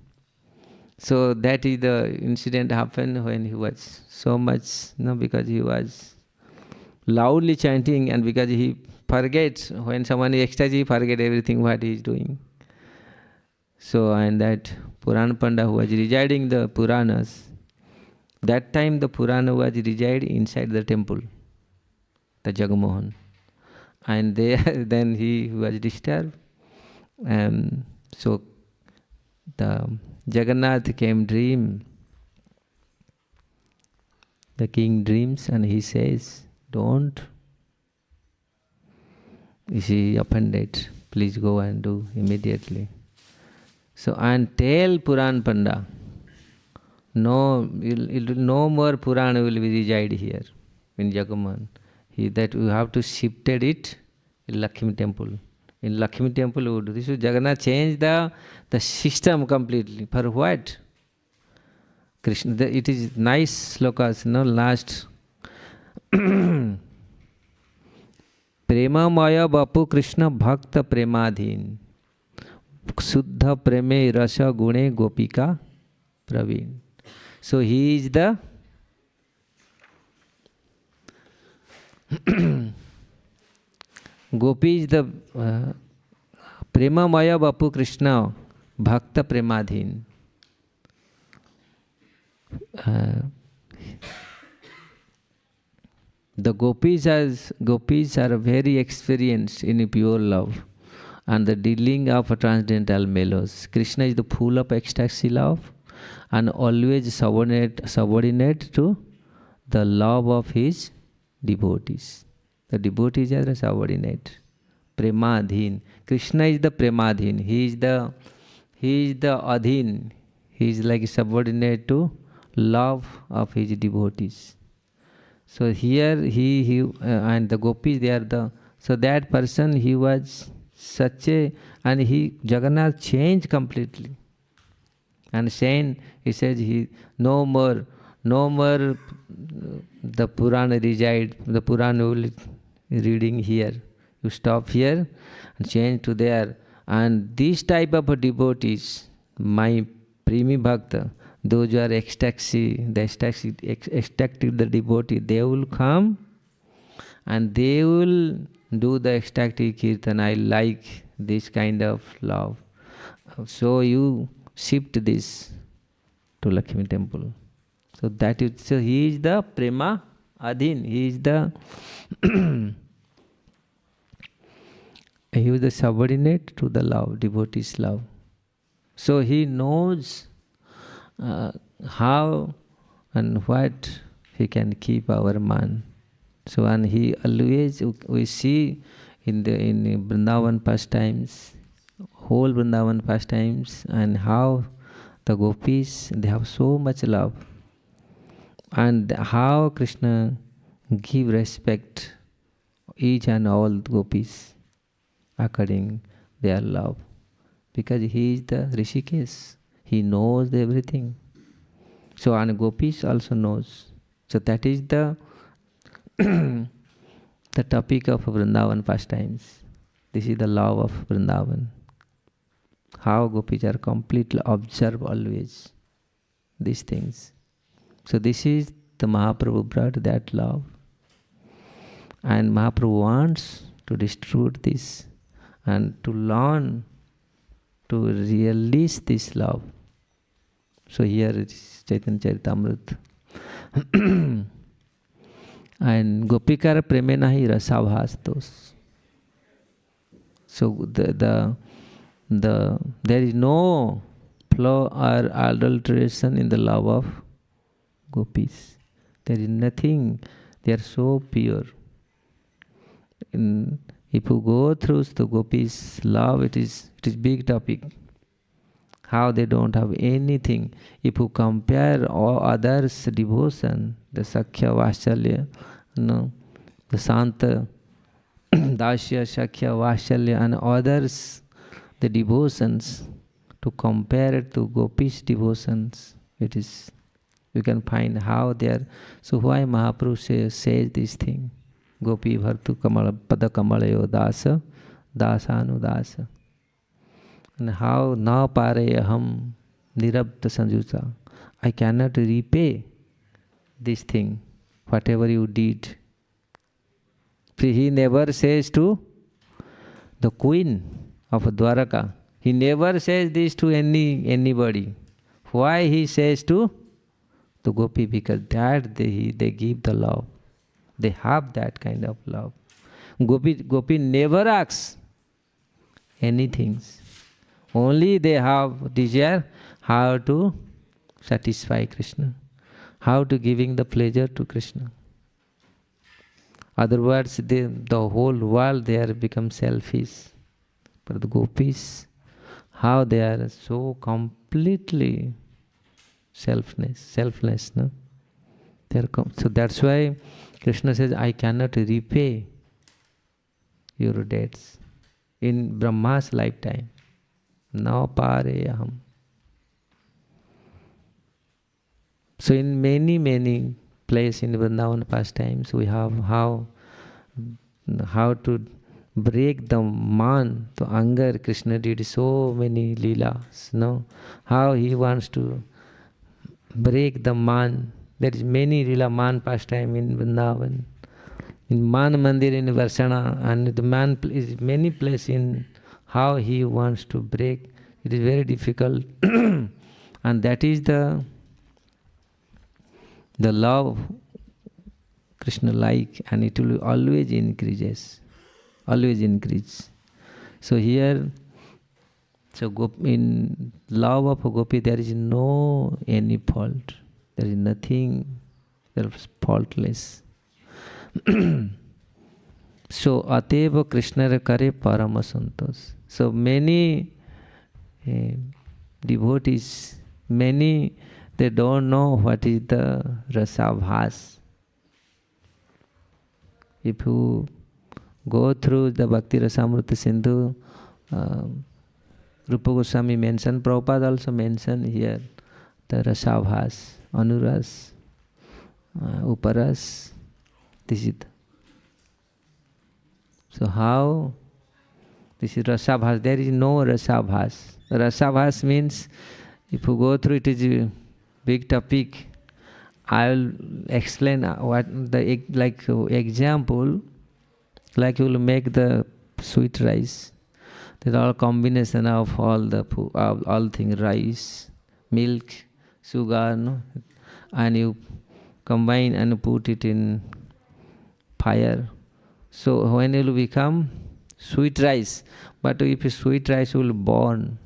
So that is the incident happened when he was so much, because he was loudly chanting, and because he forgets, when someone is ecstasy, he forget everything what he is doing. So, and that Puran Panda who was residing the Puranas, that time the Purana was reside inside the temple, the Jagamohan. And there, then he was disturbed. So the Jagannath came dream. The king dreams and he says, don't. Is he offended? Please go and do immediately. So, and tell Puran Panda, no more Purana will be reside here in Jagamohan. That we have to shifted it in Lakshmi temple. In Lakshmi temple we would do this. So Jagannath changed the system completely. For what? Krishna, it is nice slokas, last. Prema maya bapu Krishna bhakta premadhin. Suddha preme rasa gune gopika praveen. So he is the Gopi is the Prema Maya Bapu Krishna Bhakta Premadhin. The gopis are very experienced in pure love and the dealing of transcendental mellows. Krishna is the full of ecstasy love and always subordinate to the love of his devotees. The devotees are subordinate. Premadhin. Krishna is the Premadhin. He is the Adhin. He is like subordinate to love of his devotees. So here he and the gopis, they are the, so that person, he was such a, and Jagannath changed completely. And saying, he says, no more the Purana reside, the Purana will reading here. You stop here and change to there. And this type of devotees, my Premi Bhakta, those who are ecstatic, the devotee, they will come and they will do the ecstatic kirtan. I like this kind of love. So you shift this to Lakshmi temple. So that is, so he is the prema adhin. He is the he is the subordinate to the love, devotee's love. So he knows how and what he can keep our man. So and he always, we see in Vrindavan pastimes, whole Vrindavan pastimes, and how the gopis, they have so much love, and how Krishna give respect each and all gopis according their love, because he is the Rishikesh. He knows everything. So and gopis also knows. So that is the the topic of Vrindavan pastimes. This is the love of Vrindavan. How gopis are completely observe always these things. So this is the Mahaprabhu brought that love. And Mahaprabhu wants to distribute this and to learn to release this love. So here it is Caitanya-Caritāmṛta. And Gopikara Premenahi Rasabhastos. So there is no flaw or adulteration in the love of gopis. There is nothing. They are so pure. If you go through the gopis' love, it is big topic. How they don't have anything. If you compare all others' devotion, the Sakhya, Vatshalya, the Santa, Dasya, Sakhya, Vatshalya, and others, the devotions, to compare it to gopis' devotions, it is, you can find how they are. So why Mahaprabhu says this thing? Gopi bhartu kamala pada kamalayo dasa, dasanu dasa. And how na parayaham nirabdha sanjuta. I cannot repay this thing, whatever you did. He never says to the queen of Dwaraka. He never says this to anybody. Why he says to the gopi? Because that they give the love. They have that kind of love. Gopi never asks anything. Only they have desire how to satisfy Krishna, how to giving the pleasure to Krishna. Otherwise, the whole world, they are become selfish. But the gopis, how they are so completely selfless, no? So that's why Krishna says, I cannot repay your debts in Brahma's lifetime. Na pareyaham. So in many places in Vrindavan pastimes, we have how to break the man, to anger. Krishna did so many leelas, no? How he wants to break the man. There is many leela man pastime in Vrindavan. In Man Mandir in Varsana, and the man is many places in how he wants to break. It is very difficult. And that is the love Krishna like, and it will always increase. So here, in love of a gopi, there is no any fault. There is nothing. There is faultless. So ateva Krishna kare parama santos. So many devotees, they don't know what is the rasabhas. If you go through the Bhakti Rasamrita Sindhu, Rupa Goswami mentioned, Prabhupada also mentioned here, the rasabhas, anuras, uparas. This is So how? This is rasabhas. There is no rasabhas. Rasabhas means, if you go through, it is a big topic. I will explain what the like example, like you will make the sweet rice. There are all combination of all the all things, rice, milk, sugar, no? And you combine and put it in fire. So when it will become sweet rice, but if sweet rice will burn,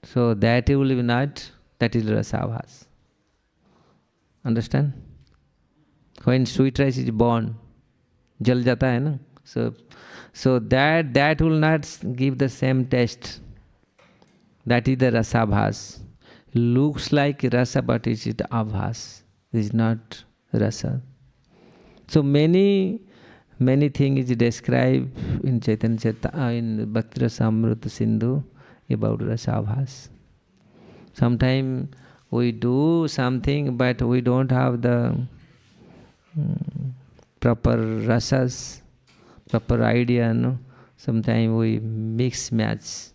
so that will be not, that is rasabhas. Understand? When sweet rice is born, jal jata hai na? So that will not give the same taste. That is the rasabhas. Looks like rasa, but it is abhas. It is not rasa. So many things is described in Caitanya-Caritāmṛta, in Bhakti-rasamrita Sindhu about rasabhas. Sometimes we do something, but we don't have the proper rasas, proper idea. No? Sometimes we mix match.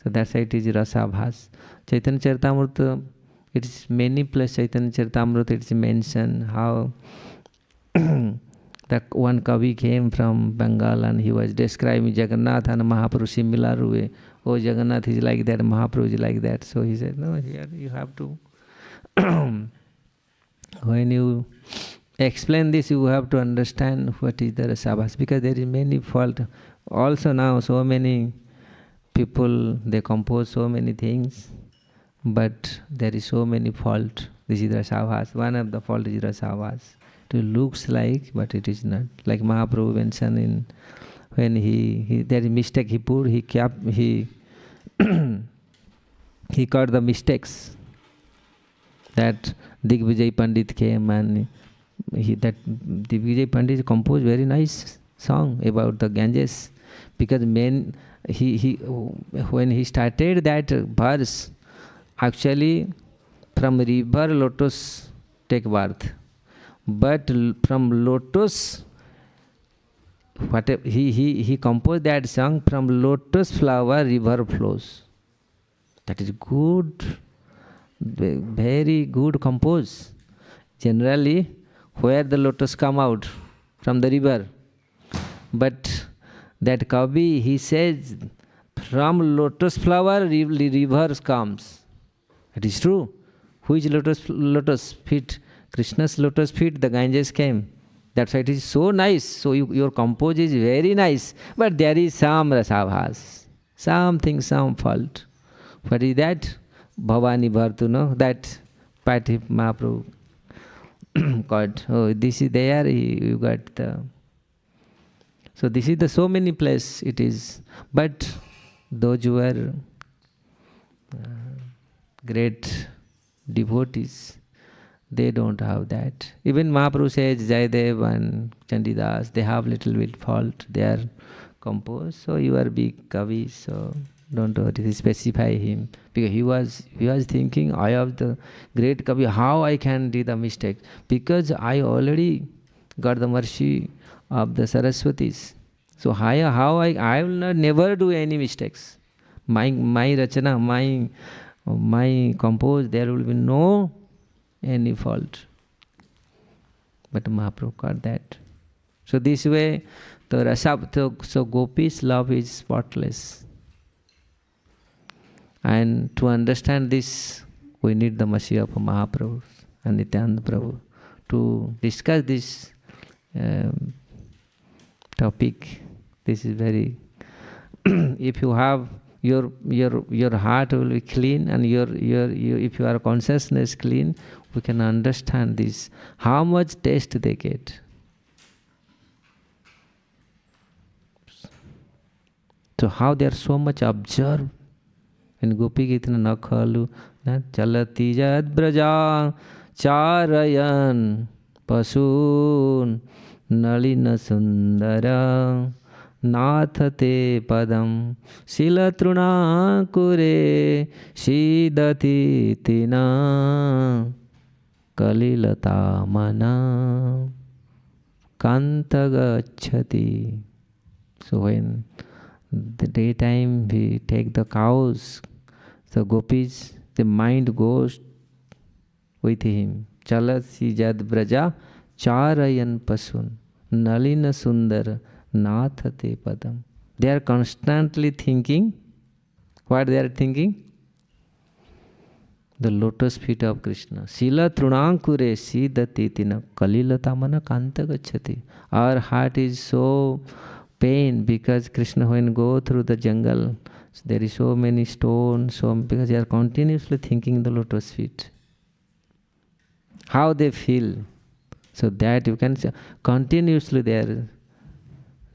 So that's why it is rasabhas. Caitanya-Caritāmṛta, it is many places. Caitanya-Caritāmṛta, it is mentioned how that one Kavi came from Bengal and he was describing Jagannath and Mahaprabhu similar way. Oh, Jagannath is like that, Mahaprabhu is like that. So he said, no, here you have to, when you explain this, you have to understand what is the rasabhas, because there is many fault. Also now, so many people, they compose so many things, but there is so many fault. This is rasabhas. One of the fault is rasabhas. It looks like, but it is not. Like Mahaprabhu mentioned in, when he there is mistake he put, he caught the mistakes. That Digvijay Pandit came and that Digvijay Pandit composed very nice song about the Ganges, because when he started that verse, actually from river lotus take birth. But from lotus, whatever he composed that song, from lotus flower river flows. That is good, very good compose. Generally, where the lotus come out from the river, but that Kavi, he says, from lotus flower rivers comes. It is true. Which lotus feet? Krishna's lotus feet, the Ganges came. That's why it is so nice. So your compose is very nice. But there is some rasabhas, something, some fault. What is that? Bhavani Bhartu, no? That Pati Mahaprabhu got. Oh, this is there, you got the... So this is the so many places it is. But those who are great devotees, they don't have that. Even Mahaprabhu says, Jayadev and Chandidas, they have little bit fault. They are composed. So you are big Kavi, so don't worry, specify him. Because he was thinking, I have the great Kavi, how I can do the mistake? Because I already got the mercy of the Saraswatis. So how I will not never do any mistakes. My rachana, my compose, there will be no any fault. But Mahaprabhu got that. So this way, so Gopi's love is spotless. And to understand this, we need the mercy of Mahaprabhu and Nityananda Prabhu to discuss this topic. This is very if you have your heart will be clean, and if your consciousness clean, we can understand this, how much taste they get. So how they are so much observed. In Gopi Gita Nakhalu, Chalati Jad Braja Charayan Pasun Nalina Sundara Nathate Padam Silatruna Kure Shidati Tina Kalilata Mana. kantagacchati. So when the daytime we take the cows, the gopis, the mind goes with him. Chalasi jad braja charayan pasun nalina sundara nathate padam. They are constantly thinking. What they are thinking? The lotus feet of Krishna. Sila trunankure siddhatitina kalilatamana kanta gacchati. Our heart is so pain because Krishna, when go through the jungle, there is so many stones, because they are continuously thinking the lotus feet. How they feel. So that you can say, continuously they are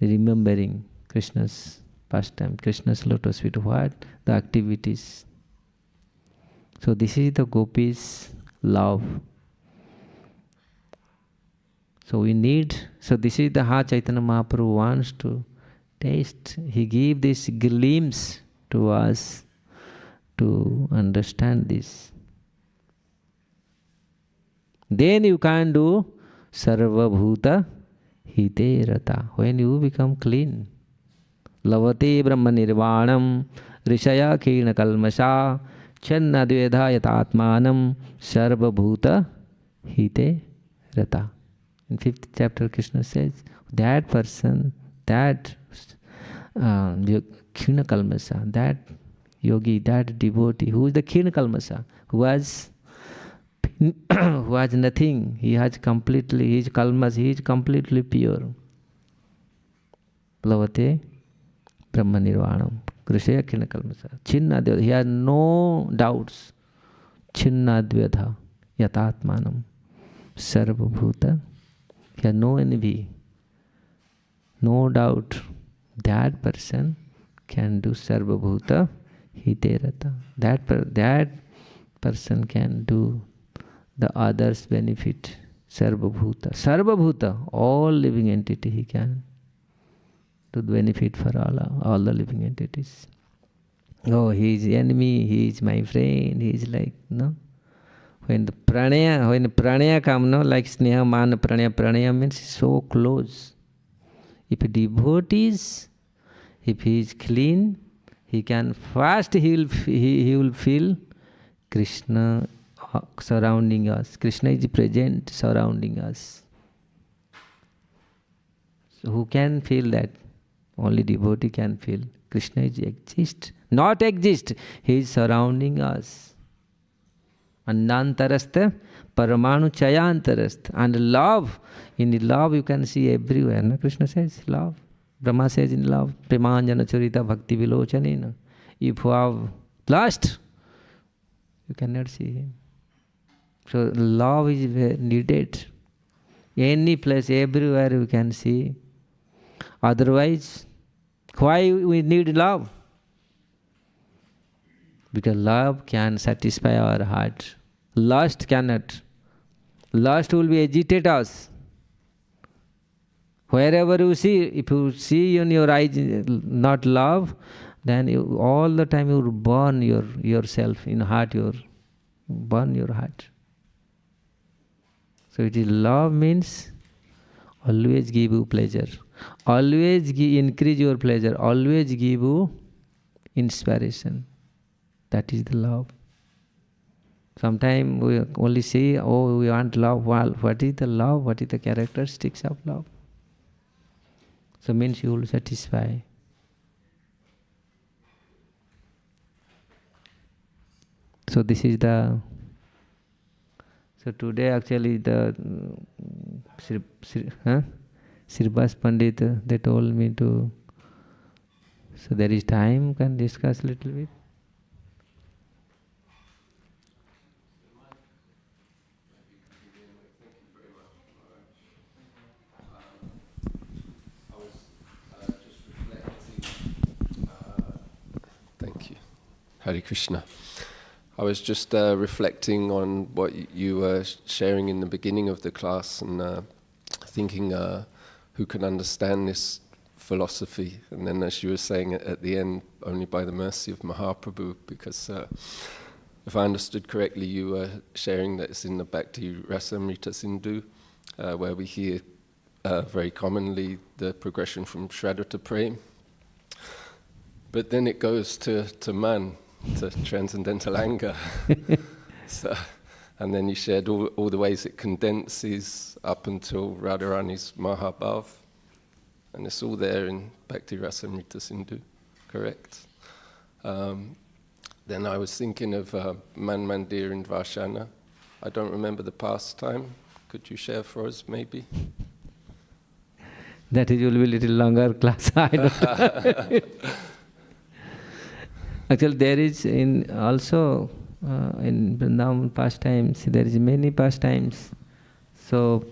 remembering Krishna's pastime, Krishna's lotus feet. What? The activities. So this is the gopis' love. So we need, so this is the how Chaitanya Mahaprabhu wants to taste. He gave this glimpse to us to understand this. Then you can do Sarva Bhuta Hite Rata. When you become clean. Lavate Brahma Nirvanam Rishaya Khina Kalmasha Channa Dvedha Yatatmanam Sarva Bhuta Hite Rata. In 5th chapter, Krishna says, that person, that Khina Kalmasha, that yogi, that devotee, who is the Khina Kalmasha, who has nothing, he has completely, he is kalmas, he is completely pure. Lavate Brahma Nirvanam, Krishaya Khina Kalmasha, Chinna Dvedha, he has no doubts. Chinna Dvedha Yatatmanam, Sarva Bhuta, he has no envy, no doubt. That person can do Sarva Bhuta Hite Rata. That person can do the others' benefit. Sarva Bhuta. Sarva Bhuta, all living entity he can do the benefit for all the living entities. Oh, he is enemy, he is my friend, he is like, no. When pranaya comes, no, like sneha, man, pranaya means so close. If a devotee is, if he is clean, he can first he will feel Krishna surrounding us. Krishna is present surrounding us. So who can feel that? Only devotee can feel. Krishna is exist. Not exist. He is surrounding us. Annantarastha paramanu chayantarastha. And love, in love you can see everywhere. No? Krishna says love. Brahma says in love, Premanjana Charita Bhakti Vilochanena. If you have lust, you cannot see him. So love is needed. Any place, everywhere you can see. Otherwise, why we need love? Because love can satisfy our heart. Lust cannot. Lust will be agitate us. Wherever you see, if you see in your eyes not love, then you, all the time you will burn yourself in heart, burn your heart. So it is love means always give you pleasure. Always increase your pleasure. Always give you inspiration. That is the love. Sometimes we only say, oh, we want love. Well, what is the love? What is the characteristics of love? So means you will satisfy. So this is the. So today actually the Srivas Pandit, they told me to. So there is time, can discuss a little bit. Thank you. Hare Krishna. I was just reflecting on what you were sharing in the beginning of the class and thinking who can understand this philosophy. And then as you were saying at the end, only by the mercy of Mahaprabhu, because if I understood correctly, you were sharing that it's in the Bhakti Rasamrita Sindhu, where we hear very commonly the progression from Shraddha to Prem. But then it goes to man, to transcendental anger. So, and then you shared all the ways it condenses up until Radharani's Mahabhav. And it's all there in Bhakti Rasamrita Sindhu, correct? Then I was thinking of Man Mandir in Varshana. I don't remember the pastime. Could you share for us, maybe? That will be a little longer class. I don't Actually, there is also in Vrindavan pastimes, there is many pastimes. So,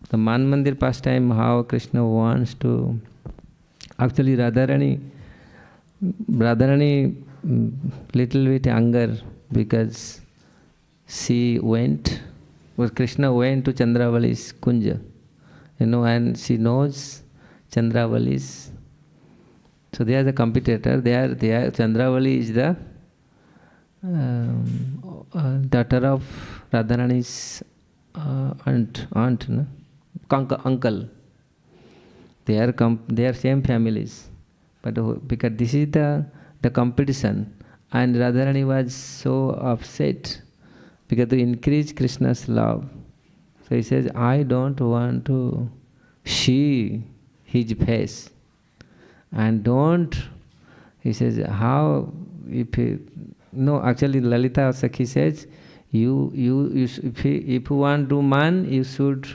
the Man Mandir pastime, how Krishna wants to... Actually, Radharani little bit anger because Krishna went to Chandravali's Kunja, and she knows Chandravali's. So they are the competitor. Chandravali is the daughter of Radharani's aunt, no? Uncle. They are same families, but because this is the competition, and Radharani was so upset because to increase Krishna's love. So he says, I don't want to see his face. And he says, actually Lalita Sakhi says, if you want to man, you should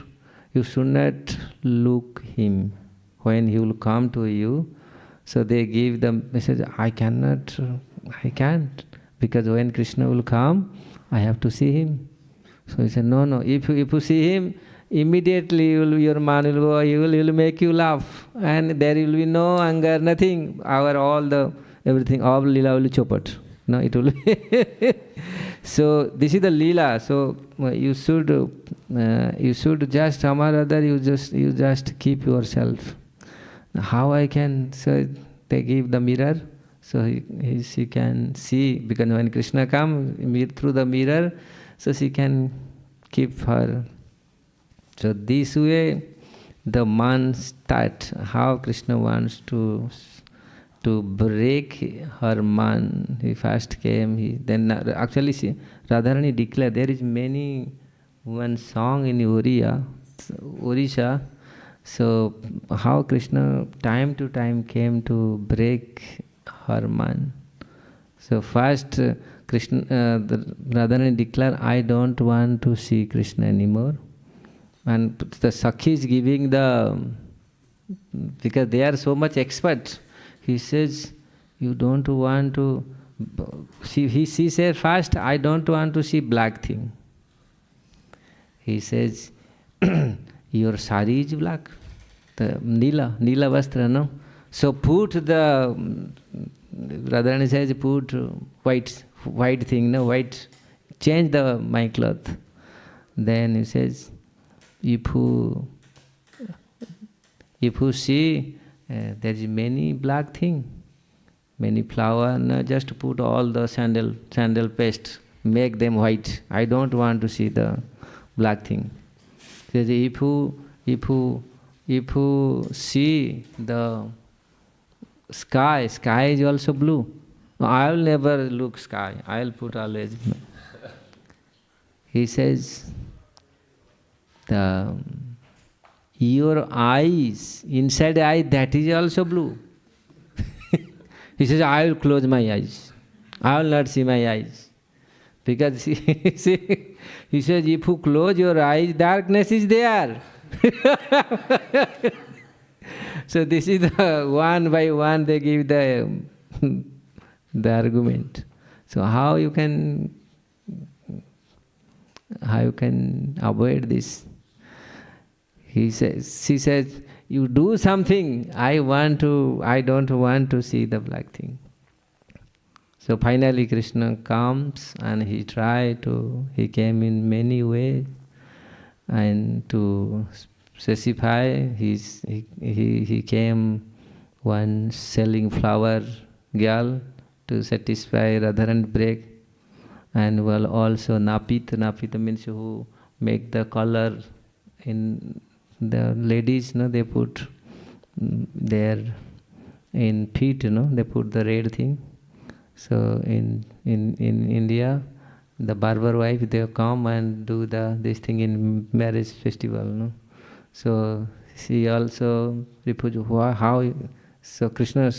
not look him when he will come to you. So they give the message, I can't, because when Krishna will come, I have to see him. So he said, no, if you see him, immediately your man will go, he will make you laugh, and there will be no anger, nothing. Everything, all lila will chopat. No, it will be. So this is the lila. So you should just you just keep yourself. How I can? So they give the mirror, so she can see, because when Krishna comes through the mirror, so she can keep her. So this way, the man start how Krishna wants to break her man. He first came. Then actually, Radharani declared. There is one song in Odisha. So how Krishna time to time came to break her man. So first Radharani declared, I don't want to see Krishna anymore. And the Sakhi is giving because they are so much expert. He says, you don't want to, she said first, I don't want to see black thing. He says, your sari is black, the Nila Vastra, no? So put Radharani says, put white thing, no, white, change my cloth. Then he says, if you see, there is many black thing, many flower, no, just put all the sandal paste, make them white. I don't want to see the black thing. Says, if you see the sky is also blue. No, I will never look sky. I will put always. He says, your eyes, inside the eye, that is also blue. He says, I will close my eyes. I will not see my eyes. Because he says, if you close your eyes, darkness is there. So this is the one by one they give the argument. So how you can avoid this? She says, you do something. I don't want to see the black thing. So finally Krishna comes and he came in many ways and to specify, he came one selling flower girl to satisfy Radharani break, and also Napita means who make the color in the ladies, they put their in feet, they put the red thing. So in India, the barber wife, they come and do this thing in marriage festival. So she also reproached how. So Krishna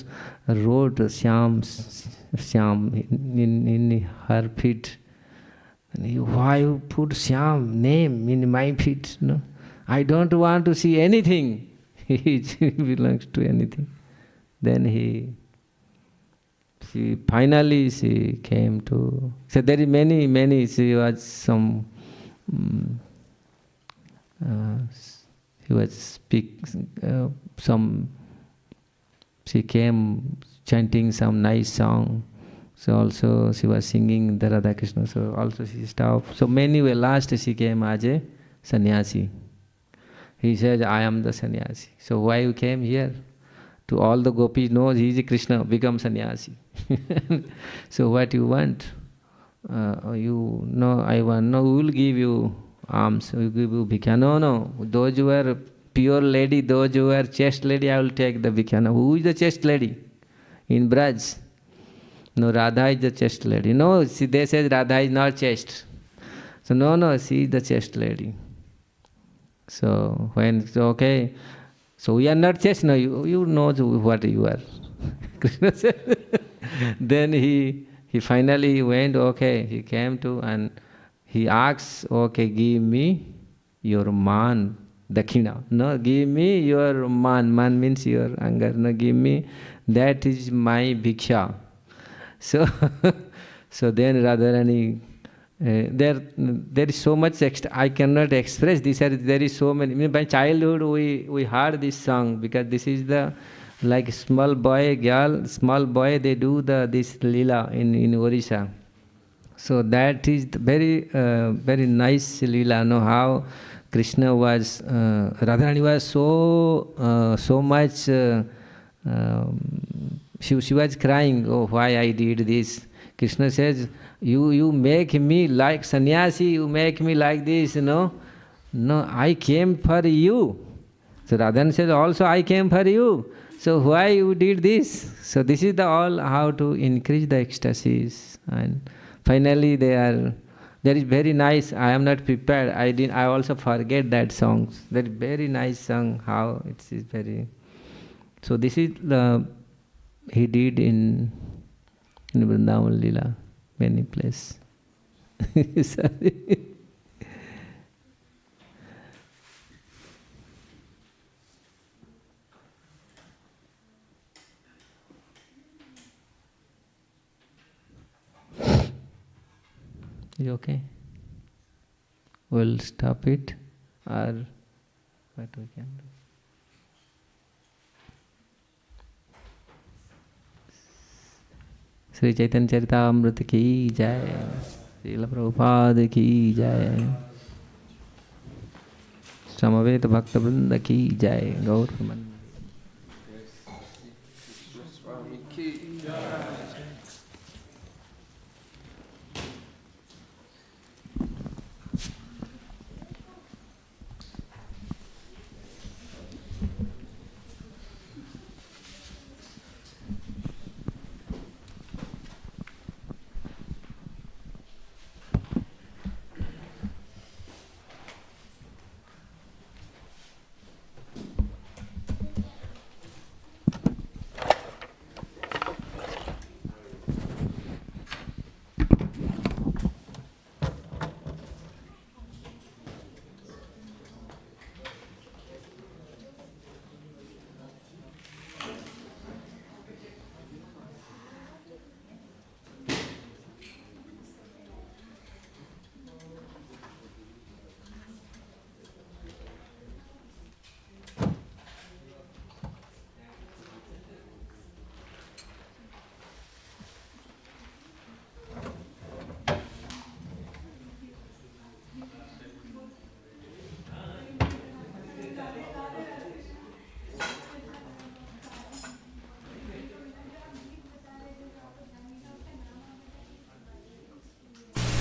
wrote Shyam in her feet. And why you put Shyam name in my feet? No, I don't want to see anything. He belongs to anything. Then she finally came to. So there is many. She was some. He was some. She came chanting some nice song. So also she was singing the Radha Krishna. So also she stopped. So many were last she came as a sannyasi. He says, I am the sannyasi. So why you came here? To all the gopis knows he is a Krishna, become sannyasi. So what you want? I want. No, we will give you alms. We will give you bhikya. No. Those who are pure lady, those who are chaste lady, I will take the bhikya. No, who is the chaste lady? In Braj. No, Radha is the chaste lady. No, they say Radha is not chaste. So no, she is the chaste lady. So when, okay, so we are not chaste. No, you know what you are. Krishna said. Then he finally went, okay, he came to and he asks, okay, give me your man, dakshina. No, give me your man. Man means your anger. No, give me, that is my bhiksha. So then Radharani, there is so much I cannot express. There is so many. By childhood we heard this song because this is the like small boy, they do this lila in Orissa. So that is the very nice lila. How Krishna was, Radharani was so much. She was crying, oh, why I did this. Krishna says, you make me like sannyasi, you make me like this, No, I came for you. So Radharani says, also I came for you. So why you did this? So this is all how to increase the ecstasies. And finally there is very nice, I am not prepared, I also forget that song. That is very nice song, how it is very. So this is he did in Vrindavan Lila, many places. Sorry. You okay? We'll stop it, or what we can do. Shri चैतन्य-चरितामृत की जय, श्रील प्रभुपाद की जय, समवेत भक्त वृंद की जय, गौर मन।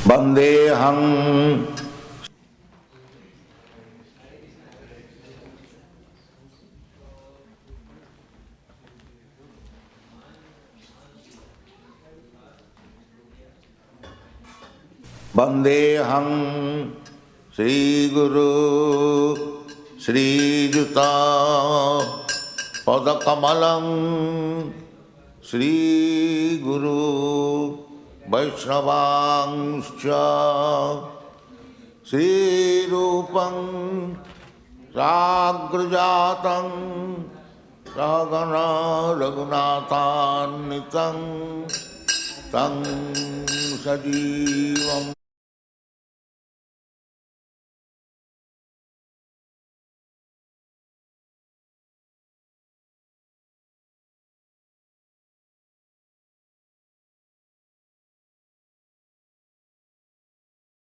Vandeham Vandeham Sri Guru Sri Juta Padakamalam Sri Guru Vaishnavangscha Sri Rupam Sagrajatam Sagana Raghunathan Nitam Tang Sajivam